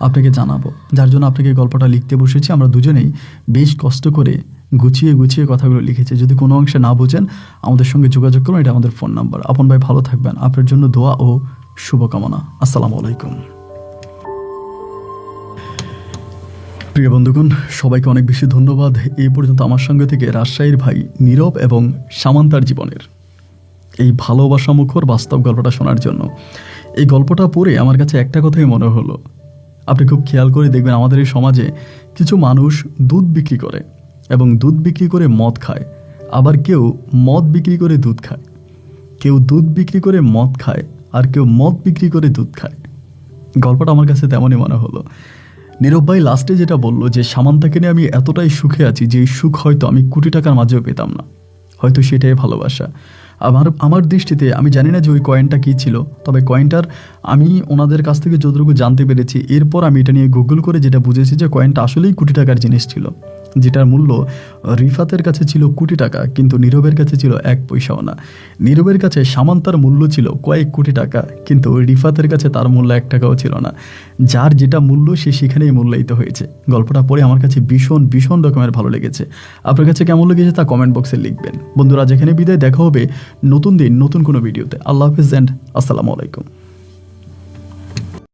আপনাকে জানাবো, যার জন্য আপনাকে গল্পটা লিখতে বসেছি। আমরা দুজনেই বেশ কষ্ট করে গুছিয়ে গুছিয়ে কথাগুলো লিখেছি। যদি কোনো অংশে না বোঝেন আমাদের সঙ্গে যোগাযোগ করুন, এটা আমাদের ফোন নাম্বার। আপন ভাই ভালো থাকবেন, আপনার জন্য দোয়া ও শুভকামনা। আসসালামু আলাইকুম। প্রিয় বন্ধুগণ, সবাইকে অনেক বেশি ধন্যবাদ এই পর্যন্ত আমার সঙ্গে থেকে রাজশাহীর ভাই নীরব এবং সামান্তার জীবনের এই ভালোবাসা মুখর বাস্তব গল্পটা শোনার জন্য। এই গল্পটা পড়ে আমার কাছে একটা কথাই মনে হলো, আপনি খুব খেয়াল করে দেখবেন আমাদের এই সমাজে কিছু মানুষ দুধ বিক্রি করে এবং দুধ বিক্রি করে মদ খায়, আবার কেউ মদ বিক্রি করে দুধ খায়, কেউ দুধ বিক্রি করে মদ খায়, আর কেউ মদ বিক্রি করে দুধ খায়। গল্পটা আমার কাছে তেমনই মনে হলো। নীরব ভাই লাস্টে যেটা বললো যে সামান্তাকে নিয়ে আমি এতটাই সুখে আছি যে এই সুখ হয়তো আমি কোটি টাকার মাঝেও পেতাম না, হয়তো সেটাই ভালোবাসা। আমার দৃষ্টিতে আমি জানি না যে ওই কয়েনটা কী ছিল, তবে কয়েনটার আমি ওনাদের কাছ থেকে যতটুকু জানতে পেরেছি, এরপর আমি এটা নিয়ে গুগল করে যেটা বুঝেছি যে কয়েনটা আসলেই কোটি টাকার জিনিস ছিল, যেটার মূল্য রিফাতের কাছে ছিল কোটি টাকা, কিন্তু নীরবের কাছে ছিল 1 পয়সাও না। নীরবের কাছে সামান্তার মূল্য ছিল কয়েক কোটি টাকা, কিন্তু রিফাতের কাছে তার মূল্য 1 টাকাও ছিল না। যার যেটা মূল্য সে সেখানেই মূল্যায়িত হয়েছে। গল্পটা পড়ে আমার কাছে ভীষণ ভীষণ রকমের ভালো লেগেছে। আপনার কাছে কেমন লেগেছে তা কমেন্ট বক্সে লিখবেন। বন্ধুরা, যেখানে বিদায়, দেখা হবে নতুন দিন নতুন কোনো ভিডিওতে। আল্লাহ হাফিজ অ্যান্ড আসসালামু আলাইকুম।